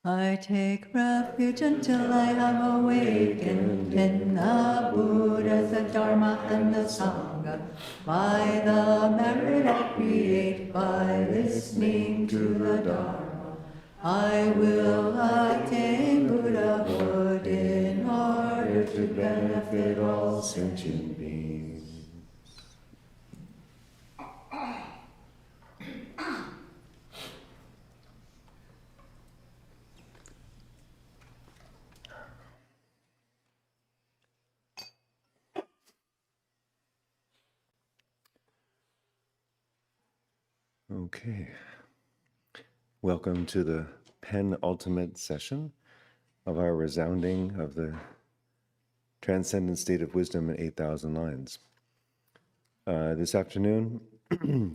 I take refuge until I am awakened in the Buddha, the Dharma, and the Saṅgha. By the merit I create by listening to the Dharma, I will attain Buddhahood in order to benefit all sentient beings. Okay, welcome to the penultimate session of our resounding of the Transcendent State of Wisdom in 8,000 Lines. This afternoon,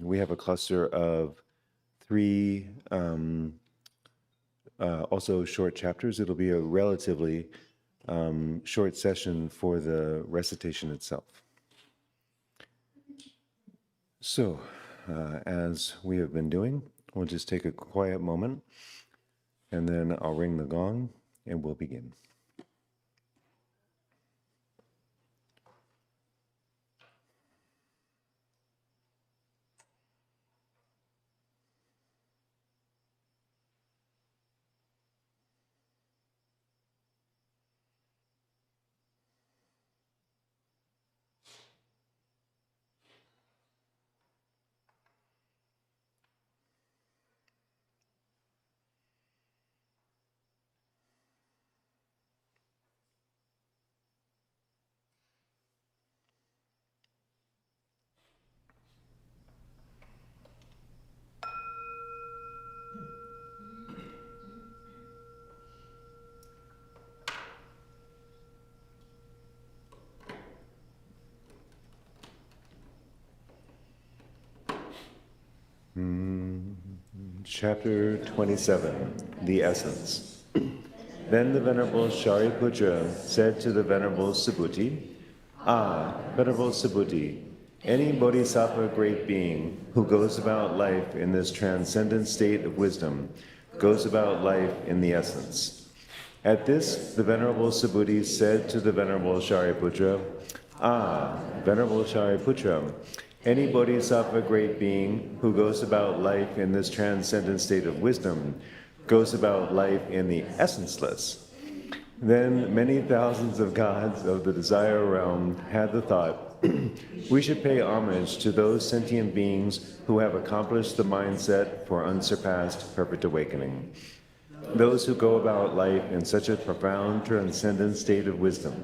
we have a cluster of three also short chapters. It'll be a relatively short session for the recitation itself. So, as we have been doing, we'll just take a quiet moment, and then I'll ring the gong, and we'll begin. Chapter 27, The Essence. Then the Venerable Shariputra said to the Venerable Subhuti, "Ah, Venerable Subhuti, any bodhisattva great being who goes about life in this transcendent state of wisdom goes about life in the essence." At this, the Venerable Subhuti said to the Venerable Shariputra, "Ah, Venerable Shariputra, any bodhisattva great being who goes about life in this transcendent state of wisdom goes about life in the essenceless." Then many thousands of gods of the desire realm had the thought, we should pay homage to those sentient beings who have accomplished the mindset for unsurpassed perfect awakening. Those who go about life in such a profound transcendent state of wisdom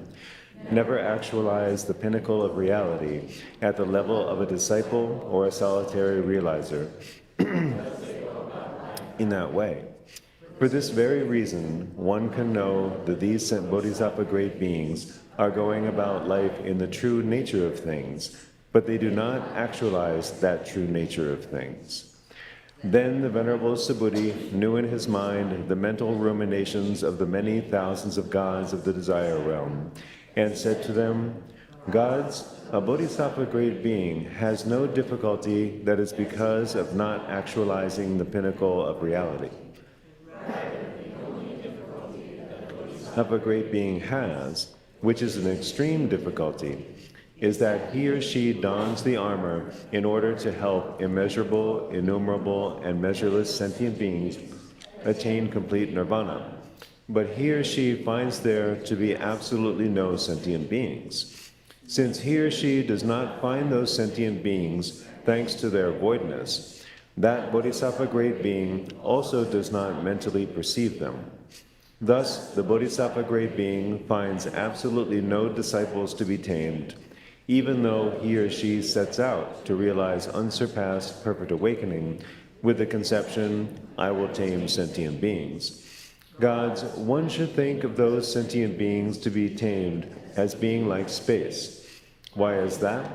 never actualize the pinnacle of reality at the level of a disciple or a solitary realizer in that way. For this very reason, one can know that these bodhisattva great beings are going about life in the true nature of things, but they do not actualize that true nature of things. Then the Venerable Subhuti knew in his mind the mental ruminations of the many thousands of gods of the desire realm, and said to them, "Gods, a bodhisattva great being has no difficulty that is because of not actualizing the pinnacle of reality. Of a great being has, which is an extreme difficulty, is that he or she dons the armor in order to help immeasurable, innumerable, and measureless sentient beings attain complete nirvana. But he or she finds there to be absolutely no sentient beings. Since he or she does not find those sentient beings thanks to their voidness, that bodhisattva great being also does not mentally perceive them. Thus, the bodhisattva great being finds absolutely no disciples to be tamed, even though he or she sets out to realize unsurpassed perfect awakening with the conception, I will tame sentient beings. Gods, one should think of those sentient beings to be tamed as being like space. Why is that?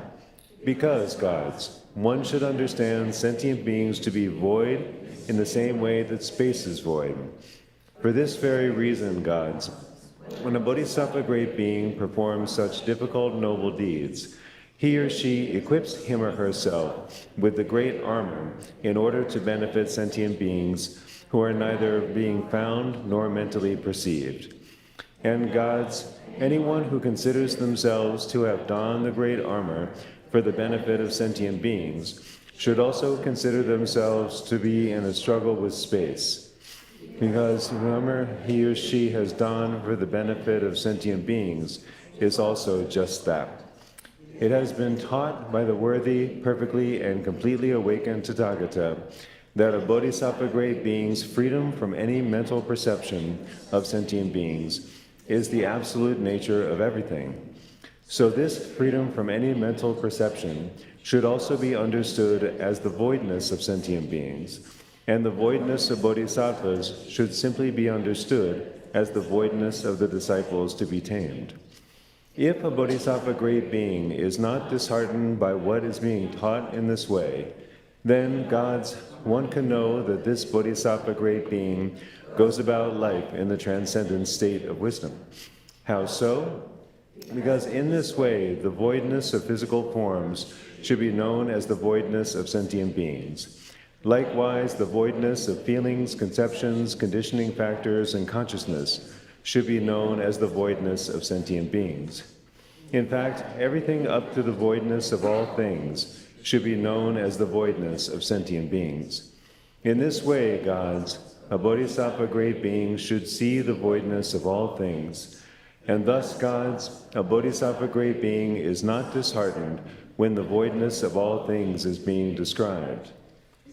Because, gods, one should understand sentient beings to be void in the same way that space is void. For this very reason, gods, when a bodhisattva great being performs such difficult noble deeds, he or she equips him or herself with the great armor in order to benefit sentient beings who are neither being found nor mentally perceived. And gods, anyone who considers themselves to have donned the great armor for the benefit of sentient beings should also consider themselves to be in a struggle with space, because the armor he or she has donned for the benefit of sentient beings is also just that. It has been taught by the worthy, perfectly and completely awakened Tathāgata that a bodhisattva great being's freedom from any mental perception of sentient beings is the absolute nature of everything. So this freedom from any mental perception should also be understood as the voidness of sentient beings, and the voidness of bodhisattvas should simply be understood as the voidness of the disciples to be tamed. If a bodhisattva great being is not disheartened by what is being taught in this way, then, gods, one can know that this bodhisattva great being goes about life in the transcendent state of wisdom. How so? Because in this way, the voidness of physical forms should be known as the voidness of sentient beings. Likewise, the voidness of feelings, conceptions, conditioning factors, and consciousness should be known as the voidness of sentient beings. In fact, everything up to the voidness of all things should be known as the voidness of sentient beings. In this way, gods, a bodhisattva great being should see the voidness of all things, and thus, gods, a bodhisattva great being is not disheartened when the voidness of all things is being described.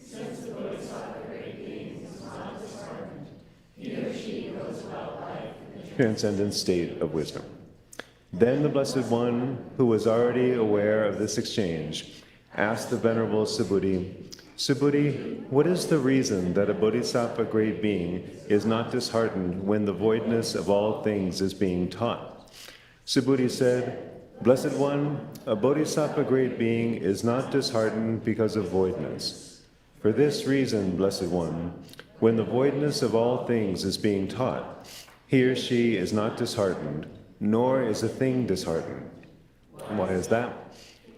Since the bodhisattva great being is not disheartened, he or she goes about life in the Transcendent state of wisdom. Then the Blessed One, who was already aware of this exchange, asked the Venerable Subhuti, Subhuti, what is the reason that a bodhisattva great being is not disheartened when the voidness of all things is being taught? Subhuti said, Blessed One, a bodhisattva great being is not disheartened because of voidness. For this reason, Blessed One, when the voidness of all things is being taught, he or she is not disheartened, nor is a thing disheartened. Why is that?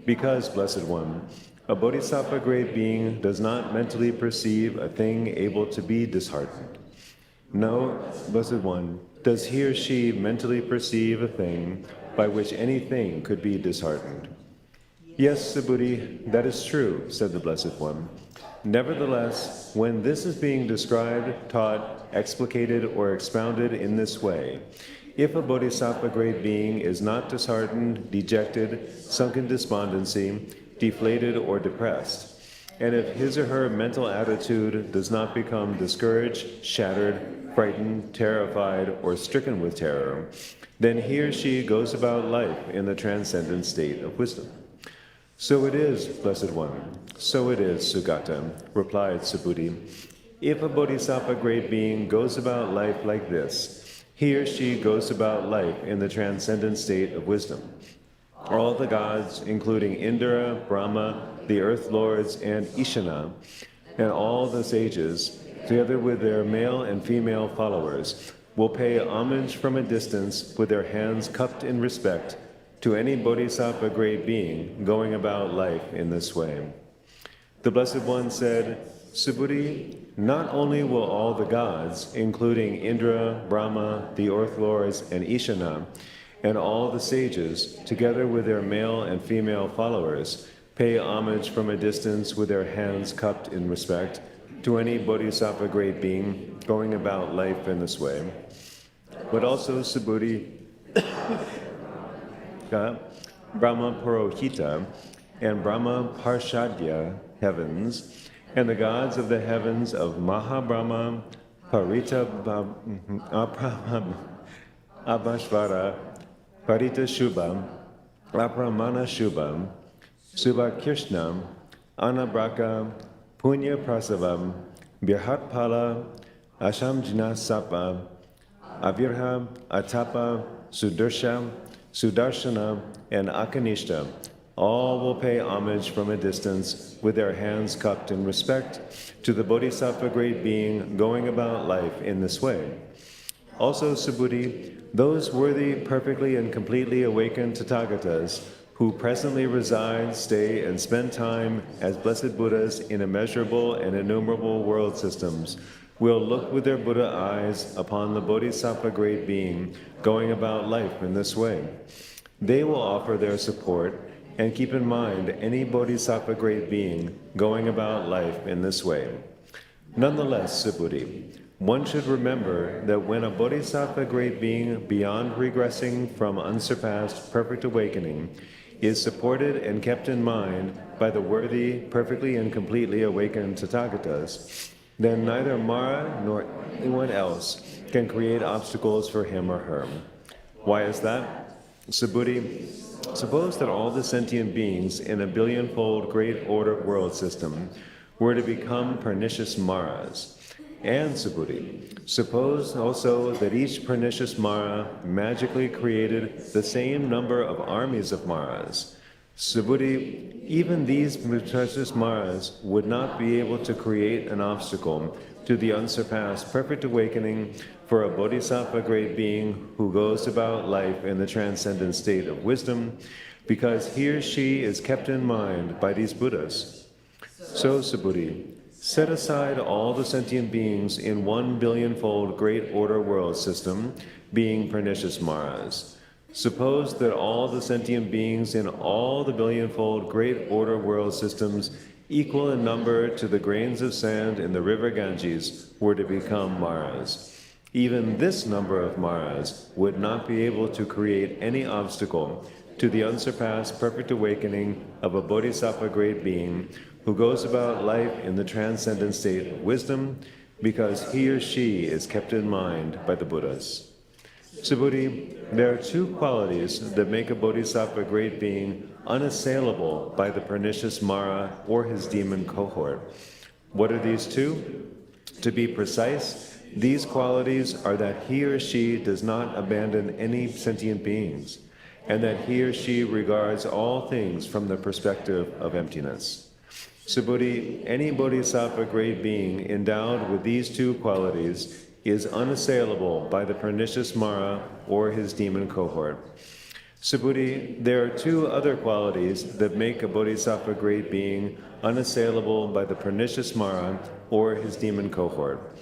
Because, Blessed One, a bodhisattva great being does not mentally perceive a thing able to be disheartened. No, Blessed One, does he or she mentally perceive a thing by which anything could be disheartened? Yes, Subhuti, that is true, said the Blessed One. Nevertheless, when this is being described, taught, explicated, or expounded in this way, if a bodhisattva great being is not disheartened, dejected, sunk in despondency, deflated, or depressed, and if his or her mental attitude does not become discouraged, shattered, frightened, terrified, or stricken with terror, then he or she goes about life in the transcendent state of wisdom. So it is, Blessed One, so it is, Sugata, replied Subhuti. If a bodhisattva great being goes about life like this, he or she goes about life in the transcendent state of wisdom. All the gods, including Indra, Brahma, the earth lords, and Ishana, and all the sages, together with their male and female followers, will pay homage from a distance with their hands cupped in respect to any bodhisattva great being going about life in this way. The Blessed One said, Subhuti, not only will all the gods, including Indra, Brahma, the earth lords, and Ishana, and all the sages, together with their male and female followers, pay homage from a distance with their hands cupped in respect to any bodhisattva great being going about life in this way. But also, Subhuti, Brahma Purohita and Brahma Parshadya heavens, and the gods of the heavens of Mahabrahma, Parita Abhashvara, Parita Shubha, Apramana Shubha, Subhakrishna, Anabraka, Punya Prasavam, Birhatpala, Ashamjina Sapa, Avirha, Atapa, Sudarshana, and Akanishta, all will pay homage from a distance with their hands cupped in respect to the bodhisattva great being going about life in this way. Also, Subhuti, those worthy, perfectly and completely awakened Tathāgatas who presently reside, stay, and spend time as blessed Buddhas in immeasurable and innumerable world systems will look with their Buddha eyes upon the Bodhisattva great being going about life in this way. They will offer their support and keep in mind any Bodhisattva great being going about life in this way. Nonetheless, Subhuti, one should remember that when a Bodhisattva great being beyond regressing from unsurpassed perfect awakening is supported and kept in mind by the worthy, perfectly and completely awakened Tathāgatas, then neither Mara nor anyone else can create obstacles for him or her. Why is that? Subhuti, suppose that all the sentient beings in a billionfold great order world system were to become pernicious Maras. And Subhuti, suppose also that each pernicious Mara magically created the same number of armies of Maras. Subhuti, even these pernicious Maras would not be able to create an obstacle to the unsurpassed perfect awakening for a Bodhisattva great being who goes about life in the transcendent state of wisdom, because he or she is kept in mind by these Buddhas. So, Subhuti, set aside all the sentient beings in 1 billionfold great order world system, being pernicious Maras. Suppose that all the sentient beings in all the billionfold great order world systems, equal in number to the grains of sand in the river Ganges, were to become Maras. Even this number of Maras would not be able to create any obstacle to the unsurpassed perfect awakening of a Bodhisattva great being who goes about life in the transcendent state of wisdom, because he or she is kept in mind by the Buddhas. Subhuti, there are two qualities that make a Bodhisattva great being unassailable by the pernicious Mara or his demon cohort. What are these two? To be precise, these qualities are that he or she does not abandon any sentient beings, and that he or she regards all things from the perspective of emptiness. Subhuti, any Bodhisattva great being endowed with these two qualities is unassailable by the pernicious Mara or his demon cohort. Subhuti, there are two other qualities that make a Bodhisattva great being unassailable by the pernicious Mara or his demon cohort.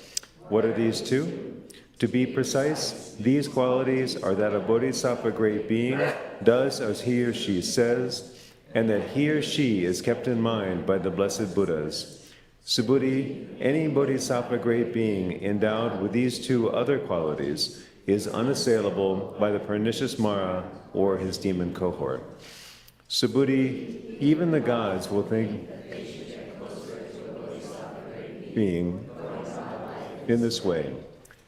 What are these two? To be precise, these qualities are that a Bodhisattva great being does as he or she says, and that he or she is kept in mind by the blessed Buddhas. Subhuti, any Bodhisattva great being endowed with these two other qualities is unassailable by the pernicious Mara or his demon cohort. Subhuti, even the gods will think being in this way.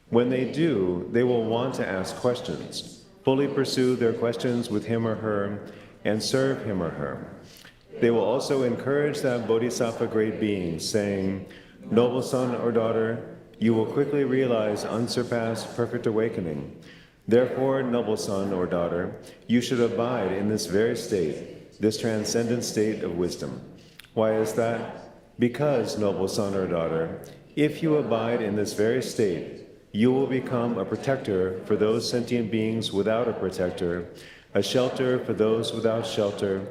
When they do, they will want to ask questions, fully pursue their questions with him or her, and serve him or her. They will also encourage that Bodhisattva great being, saying, "Noble son or daughter, you will quickly realize unsurpassed perfect awakening. Therefore, noble son or daughter, you should abide in this very state, this transcendent state of wisdom." Why is that? Because, noble son or daughter, if you abide in this very state, you will become a protector for those sentient beings without a protector, a shelter for those without shelter,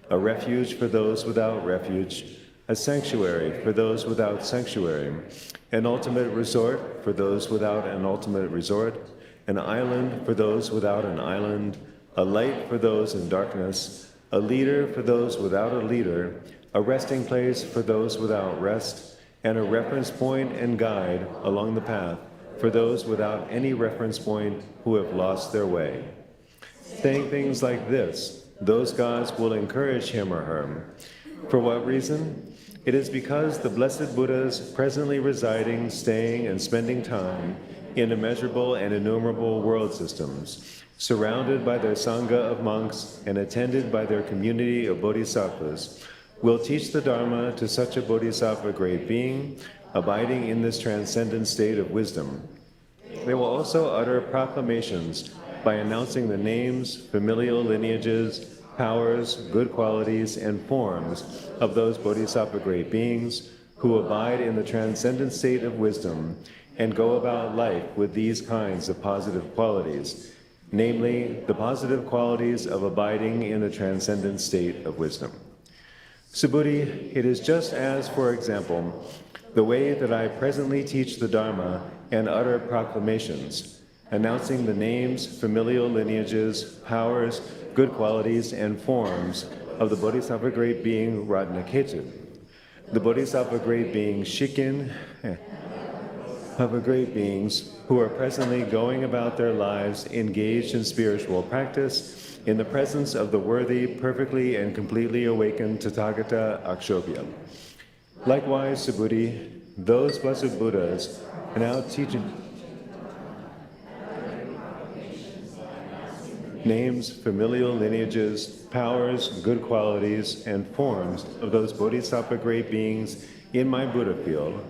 a refuge for those without refuge, a sanctuary for those without sanctuary, an ultimate resort for those without an ultimate resort, an island for those without an island, a light for those in darkness, a leader for those without a leader, a resting place for those without rest, and a reference point and guide along the path for those without any reference point who have lost their way. Saying things like this, those gods will encourage him or her. For what reason? It is because the blessed Buddhas presently residing, staying, and spending time in immeasurable and innumerable world systems, surrounded by their Saṅgha of monks and attended by their community of bodhisattvas, will teach the Dharma to such a bodhisattva great being, abiding in this transcendent state of wisdom. They will also utter proclamations by announcing the names, familial lineages, powers, good qualities, and forms of those bodhisattva great beings who abide in the transcendent state of wisdom and go about life with these kinds of positive qualities, namely the positive qualities of abiding in the transcendent state of wisdom. Subhuti, it is just as, for example, the way that I presently teach the Dharma and utter proclamations, announcing the names, familial lineages, powers, good qualities, and forms of the Bodhisattva Great Being Ratnaketu, the Bodhisattva Great Being Shikin, of great beings who are presently going about their lives engaged in spiritual practice in the presence of the worthy, perfectly and completely awakened Tathāgata Akshobhya. Likewise, Subhuti, those blessed Buddhas are now teaching names, familial lineages, powers, good qualities, and forms of those Bodhisattva great beings in my Buddha field,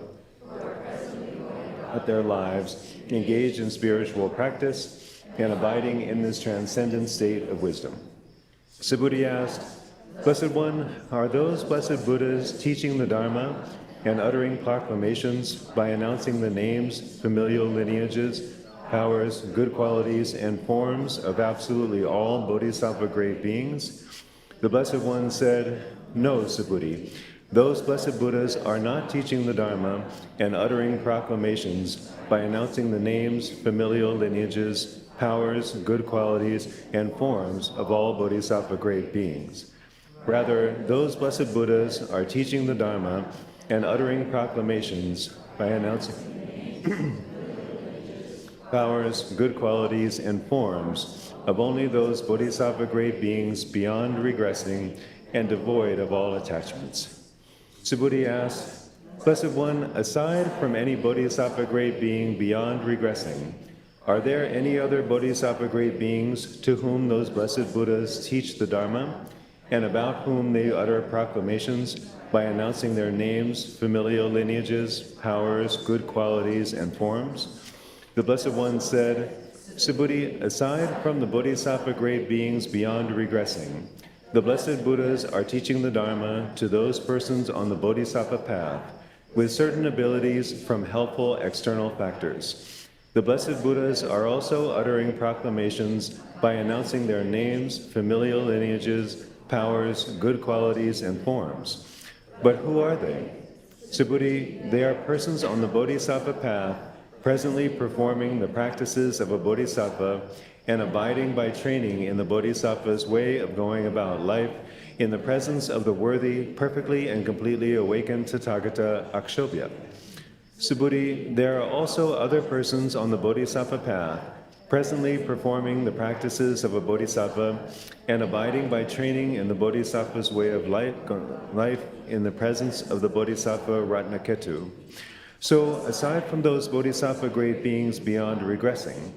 at their lives, engaged in spiritual practice, and abiding in this transcendent state of wisdom. Subhuti asked, Blessed One, are those blessed Buddhas teaching the Dharma and uttering proclamations by announcing the names, familial lineages, powers, good qualities, and forms of absolutely all Bodhisattva great beings? The Blessed One said, No, Subhuti. Those blessed Buddhas are not teaching the Dharma and uttering proclamations by announcing the names, familial lineages, powers, good qualities, and forms of all Bodhisattva great beings. Rather, those blessed Buddhas are teaching the Dharma and uttering proclamations by announcing powers, good qualities, and forms of only those Bodhisattva great beings beyond regressing and devoid of all attachments. Subhuti asked, Blessed One, aside from any Bodhisattva great being beyond regressing, are there any other Bodhisattva great beings to whom those blessed Buddhas teach the Dharma, and about whom they utter proclamations by announcing their names, familial lineages, powers, good qualities, and forms? The Blessed One said, Subhuti, aside from the Bodhisattva great beings beyond regressing, the blessed Buddhas are teaching the Dharma to those persons on the Bodhisattva path with certain abilities from helpful external factors. The blessed Buddhas are also uttering proclamations by announcing their names, familial lineages, powers, good qualities, and forms. But who are they? Subhuti, they are persons on the Bodhisattva path presently performing the practices of a Bodhisattva and abiding by training in the Bodhisattva's way of going about life in the presence of the worthy, perfectly and completely awakened Tathāgata Akshobhya. Subhuti, there are also other persons on the Bodhisattva path presently performing the practices of a Bodhisattva and abiding by training in the Bodhisattva's way of life in the presence of the Bodhisattva Ratnaketu. So, aside from those Bodhisattva great beings beyond regressing,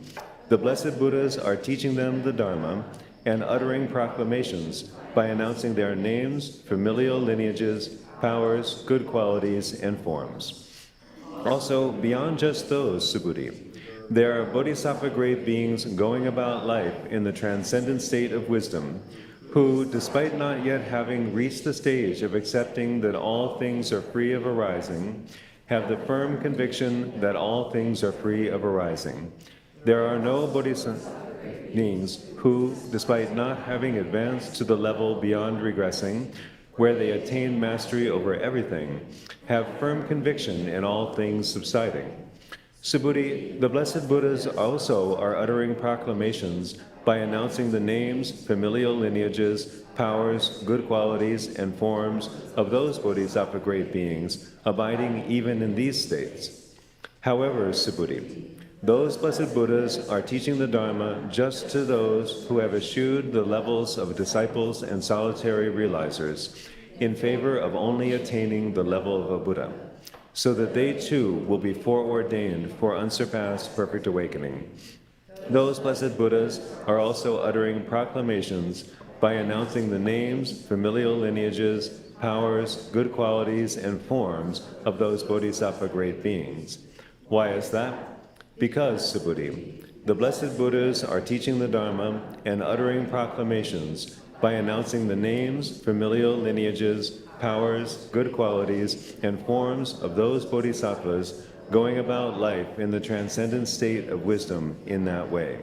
the blessed Buddhas are teaching them the Dharma and uttering proclamations by announcing their names, familial lineages, powers, good qualities, and forms. Also, beyond just those, Subhuti, there are Bodhisattva great beings going about life in the transcendent state of wisdom, who, despite not yet having reached the stage of accepting that all things are free of arising, have the firm conviction that all things are free of arising. There are no Bodhisattva beings who, despite not having advanced to the level beyond regressing, where they attain mastery over everything, have firm conviction in all things subsiding. Subhuti, the blessed Buddhas also are uttering proclamations by announcing the names, familial lineages, powers, good qualities, and forms of those Bodhisattva great beings, abiding even in these states. However, Subhuti, those blessed Buddhas are teaching the Dharma just to those who have eschewed the levels of disciples and solitary realizers in favor of only attaining the level of a Buddha, so that they too will be foreordained for unsurpassed perfect awakening. Those blessed Buddhas are also uttering proclamations by announcing the names, familial lineages, powers, good qualities, and forms of those Bodhisattva great beings. Why is that? Because, Subhuti, the blessed Buddhas are teaching the Dharma and uttering proclamations by announcing the names, familial lineages, powers, good qualities, and forms of those Bodhisattvas going about life in the transcendent state of wisdom in that way.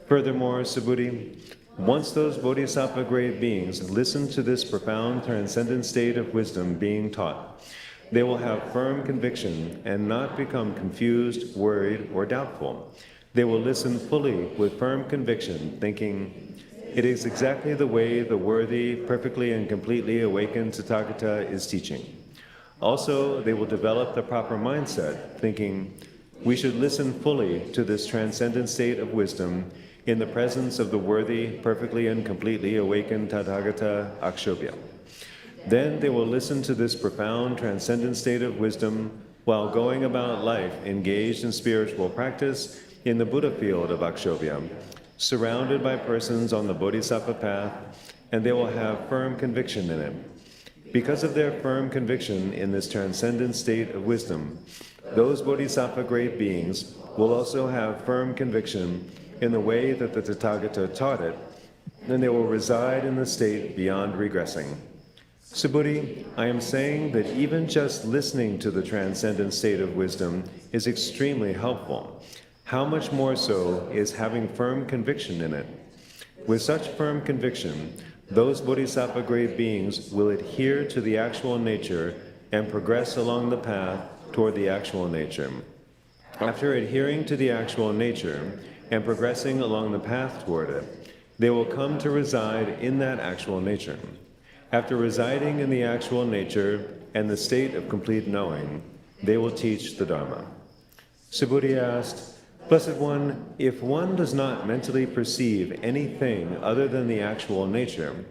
Furthermore, Subhuti, once those Bodhisattva great beings listen to this profound transcendent state of wisdom being taught, They will have firm conviction and not become confused, worried, or doubtful. They will listen fully with firm conviction, thinking, it is exactly the way the worthy, perfectly and completely awakened Tathāgata is teaching. Also, they will develop the proper mindset, thinking, we should listen fully to this transcendent state of wisdom in the presence of the worthy, perfectly and completely awakened Tathāgata Akshobhya. Then they will listen to this profound, transcendent state of wisdom while going about life engaged in spiritual practice in the Buddha field of Akshobhya, surrounded by persons on the Bodhisattva path, and they will have firm conviction in it. Because of their firm conviction in this transcendent state of wisdom, those Bodhisattva great beings will also have firm conviction in the way that the Tathāgata taught it, and they will reside in the state beyond regressing. Subhuti, I am saying that even just listening to the transcendent state of wisdom is extremely helpful. How much more so is having firm conviction in it? With such firm conviction, those Bodhisattva great beings will adhere to the actual nature and progress along the path toward the actual nature. After adhering to the actual nature and progressing along the path toward it, they will come to reside in that actual nature. After residing in the actual nature and the state of complete knowing, they will teach the Dharma. Subhuti asked, Blessed One, if one does not mentally perceive anything other than the actual nature,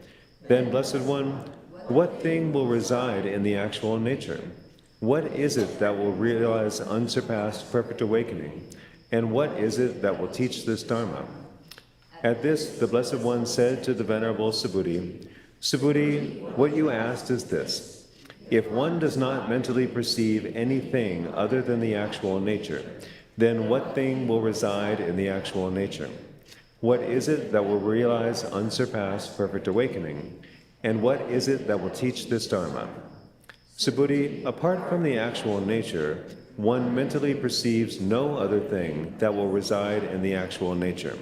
then, Blessed One, what thing will reside in the actual nature? What is it that will realize unsurpassed perfect awakening? And what is it that will teach this Dharma? At this, the Blessed One said to the Venerable Subhuti, Subhuti, what you asked is this. If one does not mentally perceive anything other than the actual nature, then what thing will reside in the actual nature? What is it that will realize unsurpassed perfect awakening? And what is it that will teach this Dharma? Subhuti, apart from the actual nature, one mentally perceives no other thing that will reside in the actual nature.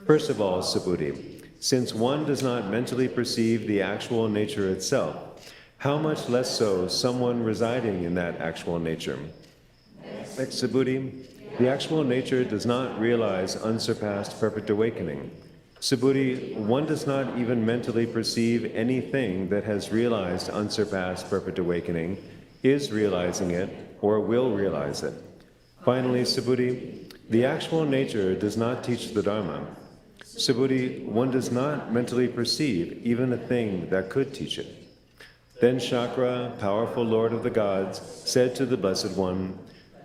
First of all, Subhuti, since one does not mentally perceive the actual nature itself, how much less so someone residing in that actual nature? Next, Subhuti, the actual nature does not realize unsurpassed perfect awakening. Subhuti, one does not even mentally perceive anything that has realized unsurpassed perfect awakening, is realizing it, or will realize it. Finally, Subhuti, the actual nature does not teach the Dharma. Subhuti, one does not mentally perceive even a thing that could teach it. Then Shakra, powerful Lord of the gods, said to the Blessed One,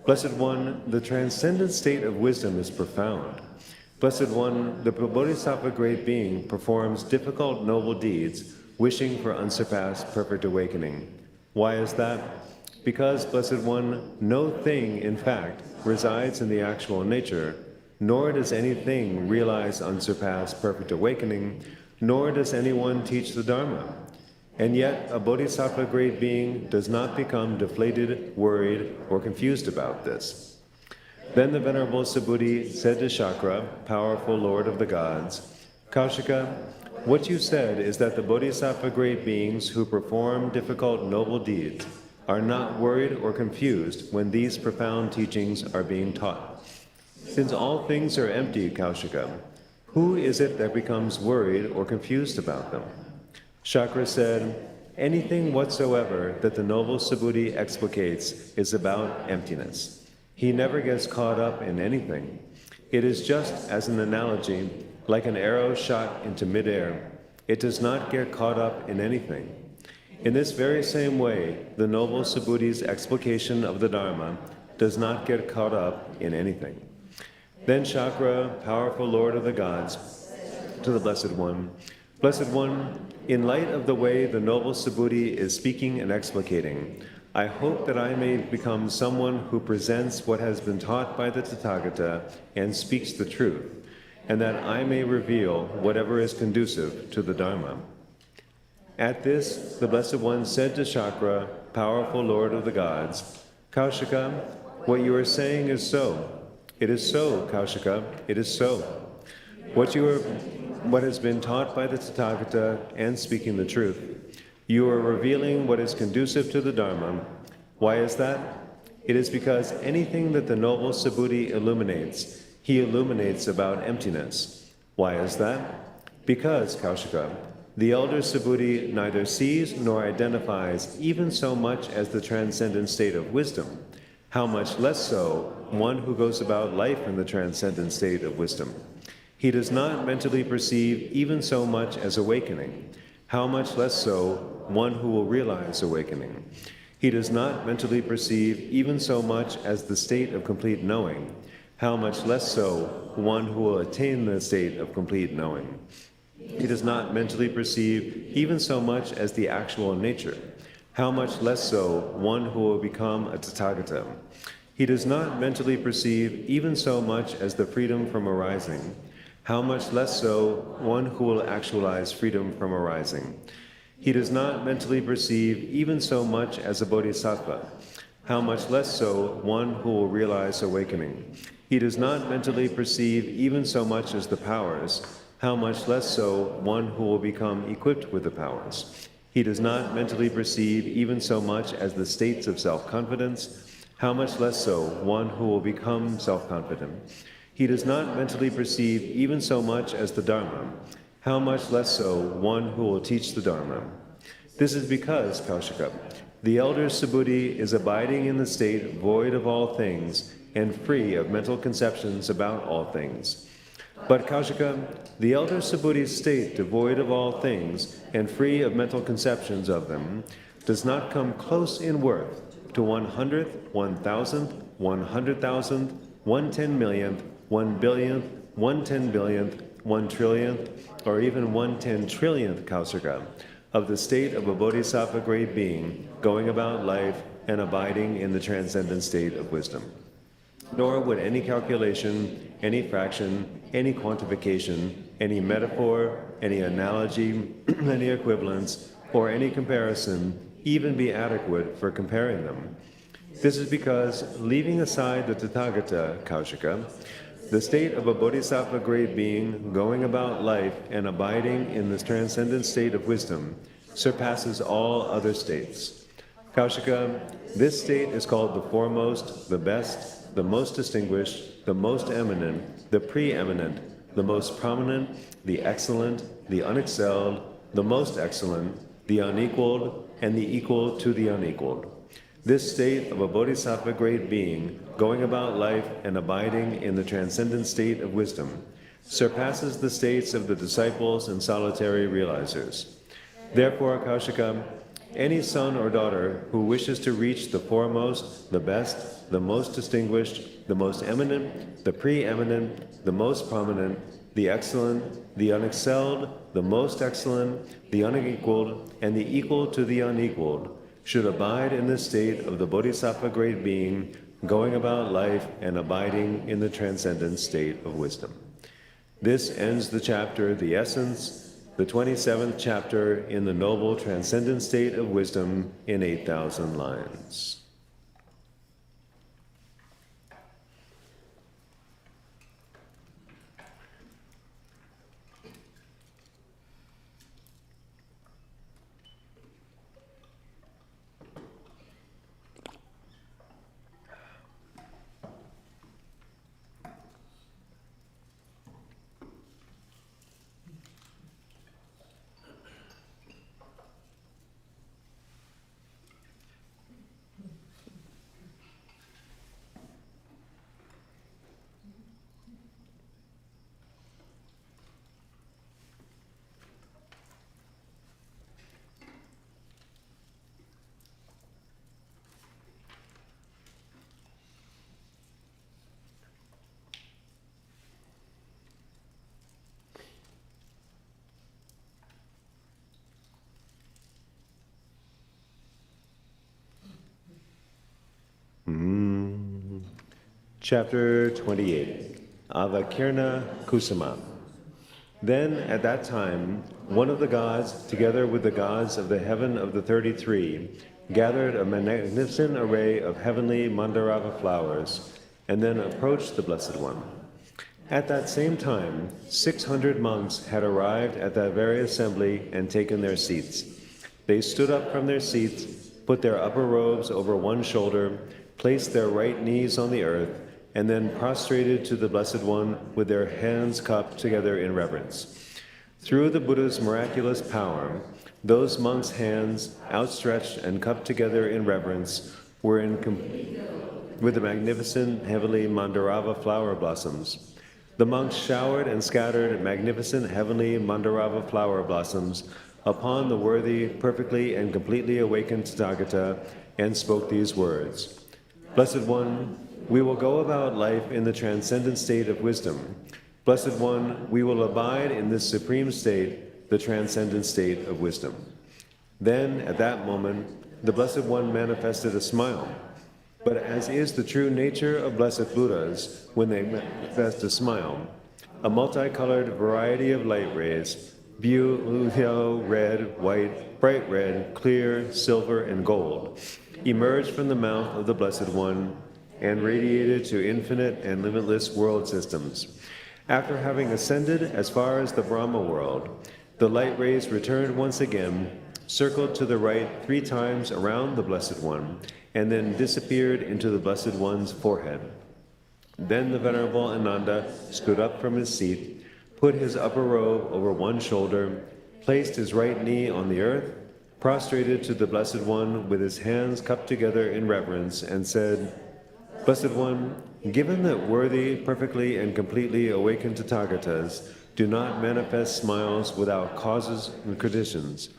Blessed One, the transcendent state of wisdom is profound. Blessed One, the Bodhisattva great being performs difficult noble deeds, wishing for unsurpassed perfect awakening. Why is that? Because, Blessed One, no thing, in fact, resides in the actual nature, nor does anything realize unsurpassed perfect awakening, nor does anyone teach the Dharma. And yet, a Bodhisattva great being does not become deflated, worried, or confused about this. Then the Venerable Subhuti said to Shakra, powerful Lord of the gods, Kaushika, what you said is that the Bodhisattva great beings who perform difficult noble deeds are not worried or confused when these profound teachings are being taught. Since all things are empty, Kaushika, who is it that becomes worried or confused about them? Shakra said, anything whatsoever that the noble Subhuti explicates is about emptiness. He never gets caught up in anything. It is just as an analogy, like an arrow shot into midair. It does not get caught up in anything. In this very same way, the noble Subhuti's explication of the Dharma does not get caught up in anything. Then Shakra, powerful Lord of the gods, to the Blessed One, Blessed One, in light of the way the noble Subhuti is speaking and explicating, I hope that I may become someone who presents what has been taught by the Tathāgata and speaks the truth, and that I may reveal whatever is conducive to the Dharma. At this, the Blessed One said to Shakra, powerful Lord of the gods, Kaushika, what you are saying is so. It is so, Kaushika, it is so. What has been taught by the Tathāgata and speaking the truth, you are revealing what is conducive to the Dharma. Why is that? It is because anything that the noble Subhuti illuminates, he illuminates about emptiness. Why is that? Because, Kaushika, the elder Subhuti neither sees nor identifies even so much as the transcendent state of wisdom, how much less so one who goes about life in the transcendent state of wisdom. He does not mentally perceive even so much as awakening, how much less so one who will realize awakening. He does not mentally perceive even so much as the state of complete knowing, how much less so one who will attain the state of complete knowing. He does not mentally perceive even so much as the actual nature, how much less so one who will become a Tathāgata. He does not mentally perceive even so much as the freedom from arising, how much less so one who will actualize freedom from arising. He does not mentally perceive even so much as a bodhisattva, how much less so one who will realize awakening. He does not mentally perceive even so much as the powers, how much less so one who will become equipped with the powers. He does not mentally perceive even so much as the states of self-confidence, how much less so one who will become self-confident. He does not mentally perceive even so much as the Dharma, how much less so one who will teach the Dharma. This is because, Kaushika, the elder Subhuti is abiding in the state void of all things and free of mental conceptions about all things. But Kaushika, the elder Subhuti's state devoid of all things and free of mental conceptions of them does not come close in worth to 100th, 1,000th, 100,000th, 1/10 millionth, 1 billionth, 1/10 billionth, 1 trillionth, or even 1/10 trillionth Kaushika of the state of a bodhisattva grade being going about life and abiding in the transcendent state of wisdom. Nor would any calculation, any fraction, any quantification, any metaphor, any analogy, any equivalence, or any comparison even be adequate for comparing them. This is because, leaving aside the Tathāgata, Kaushika, the state of a bodhisattva grade being going about life and abiding in this transcendent state of wisdom surpasses all other states. Kaushika, this state is called the foremost, the best, the most distinguished, the most eminent, the preeminent, the most prominent, the excellent, the unexcelled, the most excellent, the unequaled, and the equal to the unequaled. This state of a bodhisattva grade being, going about life and abiding in the transcendent state of wisdom, surpasses the states of the disciples and solitary realizers. Therefore, Kaushika, any son or daughter who wishes to reach the foremost, the best, the most distinguished, the most eminent, the preeminent, the most prominent, the excellent, the unexcelled, the most excellent, the unequaled, and the equal to the unequaled, should abide in the state of the bodhisattva grade being, going about life and abiding in the transcendent state of wisdom. This ends the chapter, The Essence, the 27th chapter in the noble transcendent state of wisdom in 8,000 lines. Chapter 28, Avakirna Kusama. Then at that time, one of the gods, together with the gods of the heaven of the 33, gathered a magnificent array of heavenly mandarava flowers, and then approached the Blessed One. At that same time, 600 monks had arrived at that very assembly and taken their seats. They stood up from their seats, put their upper robes over one shoulder, placed their right knees on the earth, and then prostrated to the Blessed One with their hands cupped together in reverence. Through the Buddha's miraculous power, those monks' hands, outstretched and cupped together in reverence, were with the magnificent heavenly Mandarava flower blossoms. The monks showered and scattered magnificent heavenly Mandarava flower blossoms upon the worthy, perfectly and completely awakened Tathāgata, and spoke these words: Blessed One, we will go about life in the transcendent state of wisdom. Blessed One, we will abide in this supreme state, the transcendent state of wisdom. Then, at that moment, the Blessed One manifested a smile. But as is the true nature of blessed Buddhas, when they manifest a smile, a multicolored variety of light rays, blue, yellow, red, white, bright red, clear, silver, and gold, emerged from the mouth of the Blessed One and radiated to infinite and limitless world systems. After having ascended as far as the Brahma world, the light rays returned once again, circled to the right 3 times around the Blessed One, and then disappeared into the Blessed One's forehead. Then the Venerable Ānanda stood up from his seat, put his upper robe over one shoulder, placed his right knee on the earth, prostrated to the Blessed One with his hands cupped together in reverence, and said, Blessed One, given that worthy, perfectly, and completely awakened Tathāgatas do not manifest smiles without causes and conditions,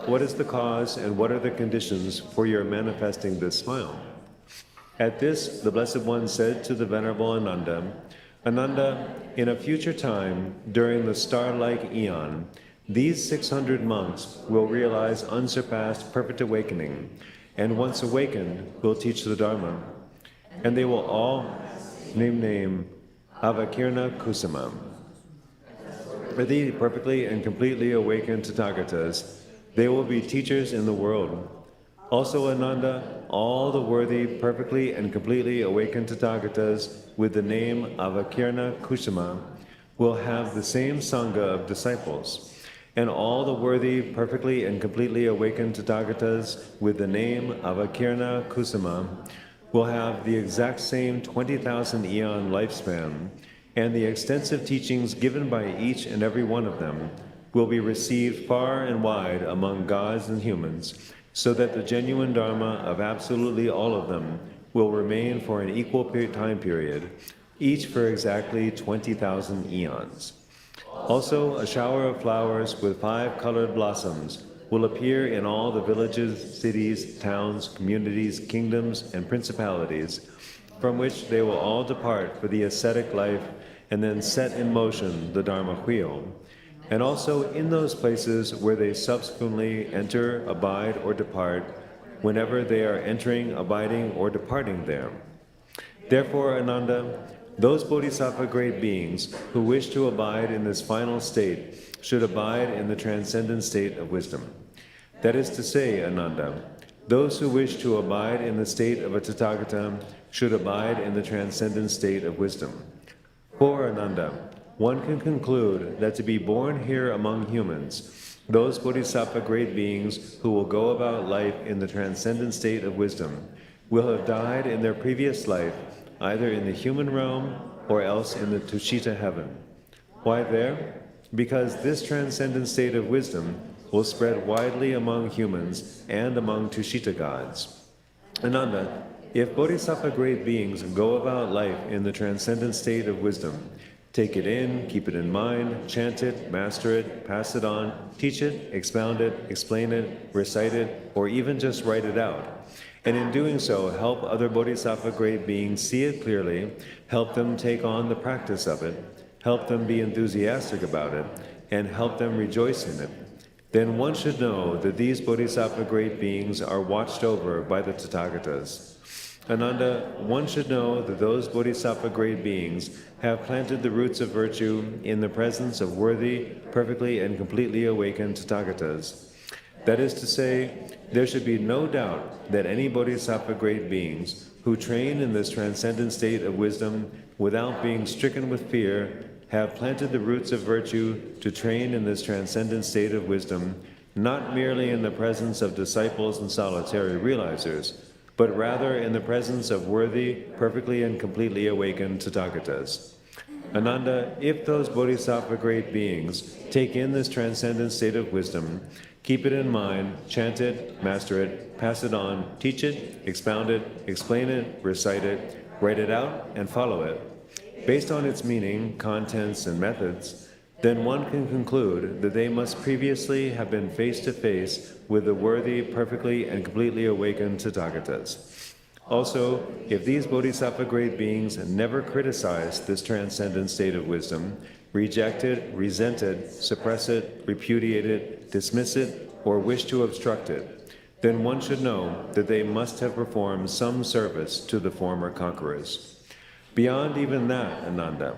what is the cause and what are the conditions for your manifesting this smile? At this, the Blessed One said to the Venerable Ānanda, Ānanda, in a future time, during the star-like eon, these 600 monks will realize unsurpassed perfect awakening, and once awakened, will teach the Dharma. And they will all name Avakirna Kusama. For the perfectly and completely awakened Tathāgatas, they will be teachers in the world. Also, Ānanda, all the worthy, perfectly and completely awakened Tathāgatas with the name Avakirna Kusama will have the same Saṅgha of disciples. And all the worthy, perfectly and completely awakened Tathāgatas with the name Avakirna Kusama will have the exact same 20,000 eon lifespan, and the extensive teachings given by each and every one of them will be received far and wide among gods and humans, so that the genuine Dharma of absolutely all of them will remain for an equal time period, each for exactly 20,000 eons. Also, a shower of flowers with 5 colored blossoms will appear in all the villages, cities, towns, communities, kingdoms, and principalities, from which they will all depart for the ascetic life and then set in motion the Dharma wheel. And also in those places where they subsequently enter, abide, or depart, whenever they are entering, abiding, or departing there. Therefore, Ānanda, those bodhisattva great beings who wish to abide in this final state should abide in the transcendent state of wisdom. That is to say, Ānanda, those who wish to abide in the state of a Tathāgata should abide in the transcendent state of wisdom. For Ānanda, one can conclude that to be born here among humans, those bodhisattva great beings who will go about life in the transcendent state of wisdom will have died in their previous life, either in the human realm or else in the Tushita heaven. Why there? Because this transcendent state of wisdom will spread widely among humans and among Tushita gods. Ānanda, if bodhisattva great beings go about life in the transcendent state of wisdom, take it in, keep it in mind, chant it, master it, pass it on, teach it, expound it, explain it, recite it, or even just write it out, and in doing so help other bodhisattva great beings see it clearly, help them take on the practice of it, help them be enthusiastic about it, and help them rejoice in it, then one should know that these bodhisattva great beings are watched over by the Tathāgatas. Ānanda, one should know that those bodhisattva great beings have planted the roots of virtue in the presence of worthy, perfectly and completely awakened Tathāgatas. That is to say, there should be no doubt that any bodhisattva great beings who train in this transcendent state of wisdom without being stricken with fear have planted the roots of virtue to train in this transcendent state of wisdom, not merely in the presence of disciples and solitary realizers, but rather in the presence of worthy, perfectly and completely awakened Tathāgatas. Ānanda, if those bodhisattva great beings take in this transcendent state of wisdom, keep it in mind, chant it, master it, pass it on, teach it, expound it, explain it, recite it, write it out, and follow it, based on its meaning, contents, and methods, then one can conclude that they must previously have been face to face with the worthy, perfectly and completely awakened Tathāgatas. Also, if these bodhisattva great beings never criticized this transcendent state of wisdom, reject it, resent it, suppress it, repudiate it, dismiss it, or wish to obstruct it, then one should know that they must have performed some service to the former conquerors. Beyond even that, Ānanda,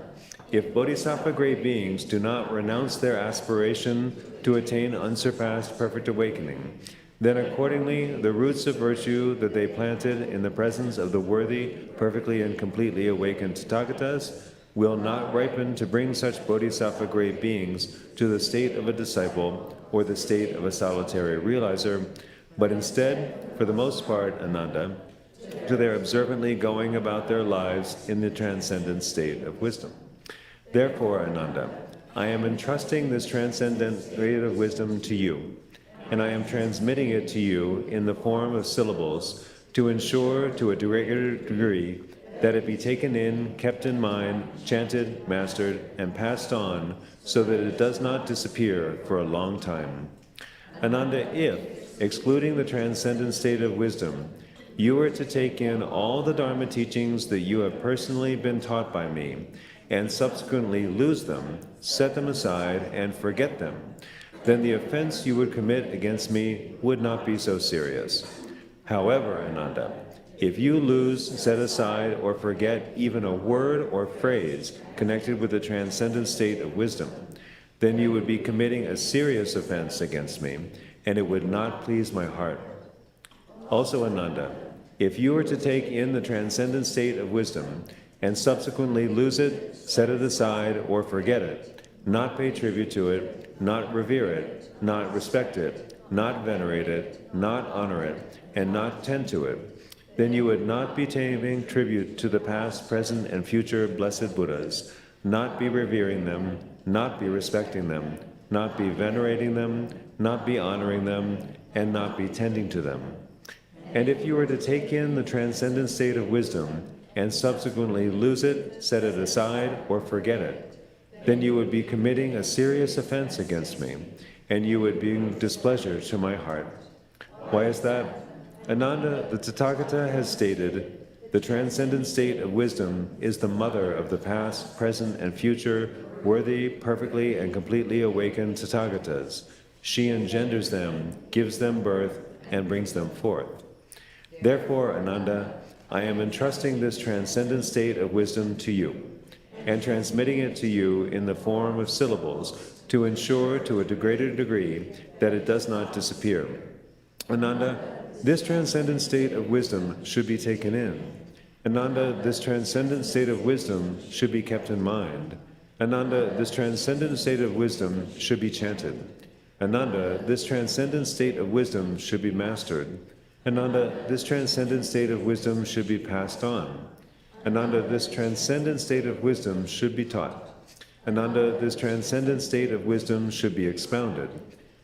if bodhisattva great beings do not renounce their aspiration to attain unsurpassed perfect awakening, then accordingly the roots of virtue that they planted in the presence of the worthy, perfectly and completely awakened Tathāgatas will not ripen to bring such bodhisattva great beings to the state of a disciple or the state of a solitary realizer, but instead, for the most part, Ānanda, to their observantly going about their lives in the transcendent state of wisdom. Therefore, Ānanda, I am entrusting this transcendent state of wisdom to you, and I am transmitting it to you in the form of syllables to ensure to a greater degree that it be taken in, kept in mind, chanted, mastered, and passed on so that it does not disappear for a long time. Ānanda, if, excluding the transcendent state of wisdom, you were to take in all the Dharma teachings that you have personally been taught by me, and subsequently lose them, set them aside, and forget them, then the offense you would commit against me would not be so serious. However, Ānanda, if you lose, set aside, or forget even a word or phrase connected with the transcendent state of wisdom, then you would be committing a serious offense against me, and it would not please my heart. Also, Ānanda, if you were to take in the transcendent state of wisdom and subsequently lose it, set it aside, or forget it, not pay tribute to it, not revere it, not respect it, not venerate it, not honor it, and not tend to it, then you would not be paying tribute to the past, present, and future blessed Buddhas, not be revering them, not be respecting them, not be venerating them, not be honoring them, and not be tending to them. And if you were to take in the transcendent state of wisdom and subsequently lose it, set it aside, or forget it, then you would be committing a serious offense against me, and you would bring displeasure to my heart. Why is that? Ānanda, the Tathāgata has stated, the transcendent state of wisdom is the mother of the past, present, and future worthy, perfectly, and completely awakened Tathāgatas. She engenders them, gives them birth, and brings them forth. Therefore, Ānanda, I am entrusting this transcendent state of wisdom to you, and transmitting it to you in the form of syllables to ensure to a greater degree that it does not disappear. Ānanda, this transcendent state of wisdom should be taken in. Ānanda, this transcendent state of wisdom should be kept in mind. Ānanda, this transcendent state of wisdom should be chanted. Ānanda, this transcendent state of wisdom should be mastered. Ānanda, this transcendent state of wisdom should be passed on. Ānanda, this transcendent state of wisdom should be taught. Ānanda, this transcendent state of wisdom should be expounded.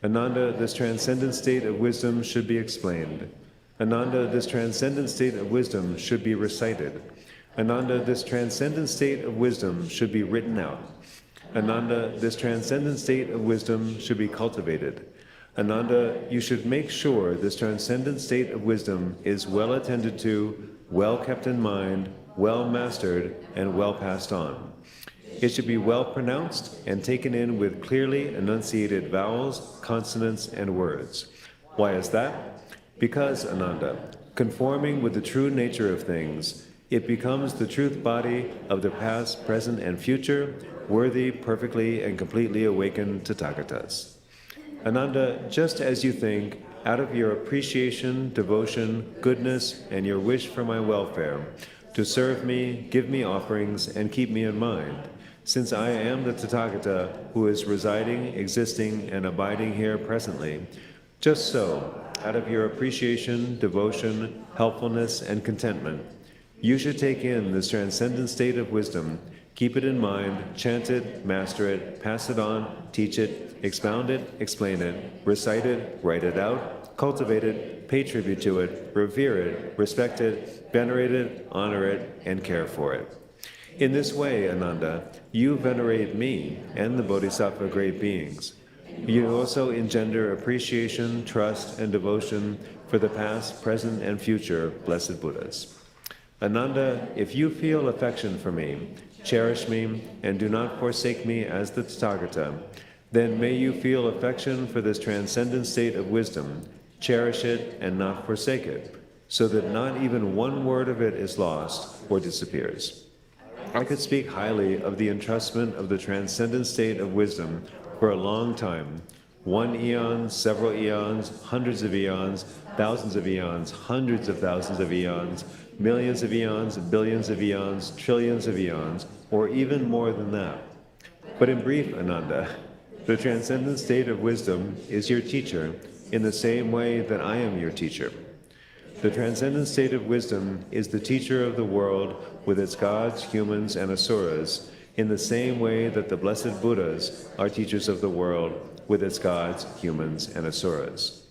Ānanda, this transcendent state of wisdom should be explained. Ānanda, this transcendent state of wisdom should be recited. Ānanda, this transcendent state of wisdom should be written out. Ānanda, this transcendent state of wisdom should be cultivated. Ānanda, you should make sure this transcendent state of wisdom is well attended to, well kept in mind, well mastered, and well passed on. It should be well pronounced and taken in with clearly enunciated vowels, consonants, and words. Why is that? Because, Ānanda, conforming with the true nature of things, it becomes the truth body of the past, present, and future, worthy, perfectly, and completely awakened Tathāgatas. Ānanda, just as you think, out of your appreciation, devotion, goodness, and your wish for my welfare, to serve me, give me offerings, and keep me in mind, Since I am the Tathāgata who is residing, existing, and abiding here presently, just so, out of your appreciation, devotion, helpfulness, and contentment, you should take in this transcendent state of wisdom, keep it in mind, chant it, master it, pass it on, teach it, expound it, explain it, recite it, write it out, cultivate it, pay tribute to it, revere it, respect it, venerate it, honor it, and care for it. In this way, Ānanda, you venerate me and the Bodhisattva great beings. You also engender appreciation, trust, and devotion for the past, present, and future blessed Buddhas. Ānanda, if you feel affection for me, cherish me, and do not forsake me as the Tathāgata, then may you feel affection for this transcendent state of wisdom, cherish it, and not forsake it, so that not even one word of it is lost or disappears. I could speak highly of the entrustment of the transcendent state of wisdom for a long time, 1 eon, several eons, hundreds of eons, thousands of eons, hundreds of thousands of eons, millions of eons, billions of eons, trillions of eons, or even more than that. But in brief, Ānanda, the transcendent state of wisdom is your teacher in the same way that I am your teacher. The transcendent state of wisdom is the teacher of the world with its gods, humans, and asuras, in the same way that the blessed Buddhas are teachers of the world with its gods, humans, and asuras.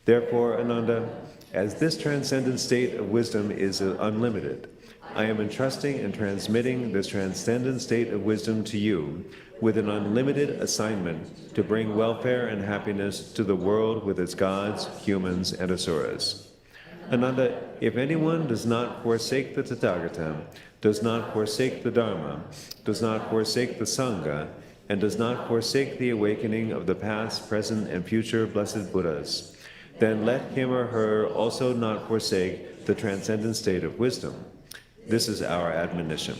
Therefore, Ānanda, as this transcendent state of wisdom is unlimited, I am entrusting and transmitting this transcendent state of wisdom to you with an unlimited assignment to bring welfare and happiness to the world with its gods, humans, and asuras. Ānanda, if anyone does not forsake the Tathāgata, does not forsake the Dharma, does not forsake the Saṅgha, and does not forsake the awakening of the past, present, and future blessed Buddhas, then let him or her also not forsake the transcendent state of wisdom. This is our admonition.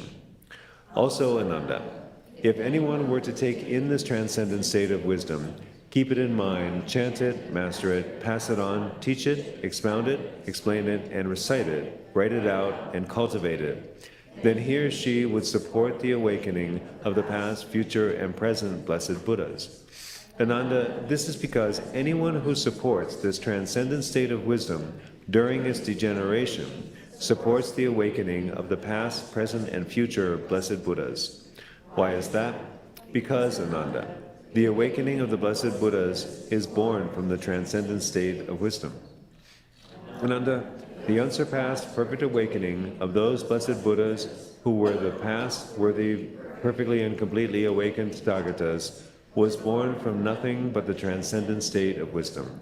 Also, Ānanda, if anyone were to take in this transcendent state of wisdom, keep it in mind, chant it, master it, pass it on, teach it, expound it, explain it, and recite it, write it out, and cultivate it, then he or she would support the awakening of the past, future, and present blessed Buddhas. Ānanda, this is because anyone who supports this transcendent state of wisdom during its degeneration supports the awakening of the past, present, and future blessed Buddhas. Why is that? Because, Ānanda, the awakening of the blessed Buddhas is born from the transcendent state of wisdom. Ānanda, the unsurpassed perfect awakening of those blessed Buddhas who were the past worthy, perfectly and completely awakened Tathāgatas was born from nothing but the transcendent state of wisdom.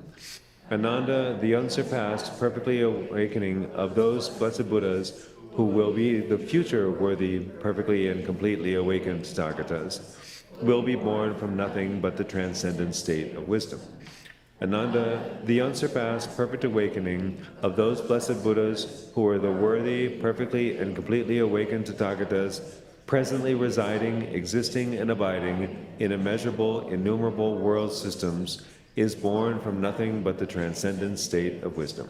Ānanda, the unsurpassed perfectly awakening of those blessed Buddhas who will be the future worthy, perfectly and completely awakened Tathāgatas, will be born from nothing but the transcendent state of wisdom. Ānanda, the unsurpassed perfect awakening of those blessed Buddhas who are the worthy, perfectly and completely awakened Tathāgatas, presently residing, existing, and abiding in immeasurable, innumerable world systems, is born from nothing but the transcendent state of wisdom.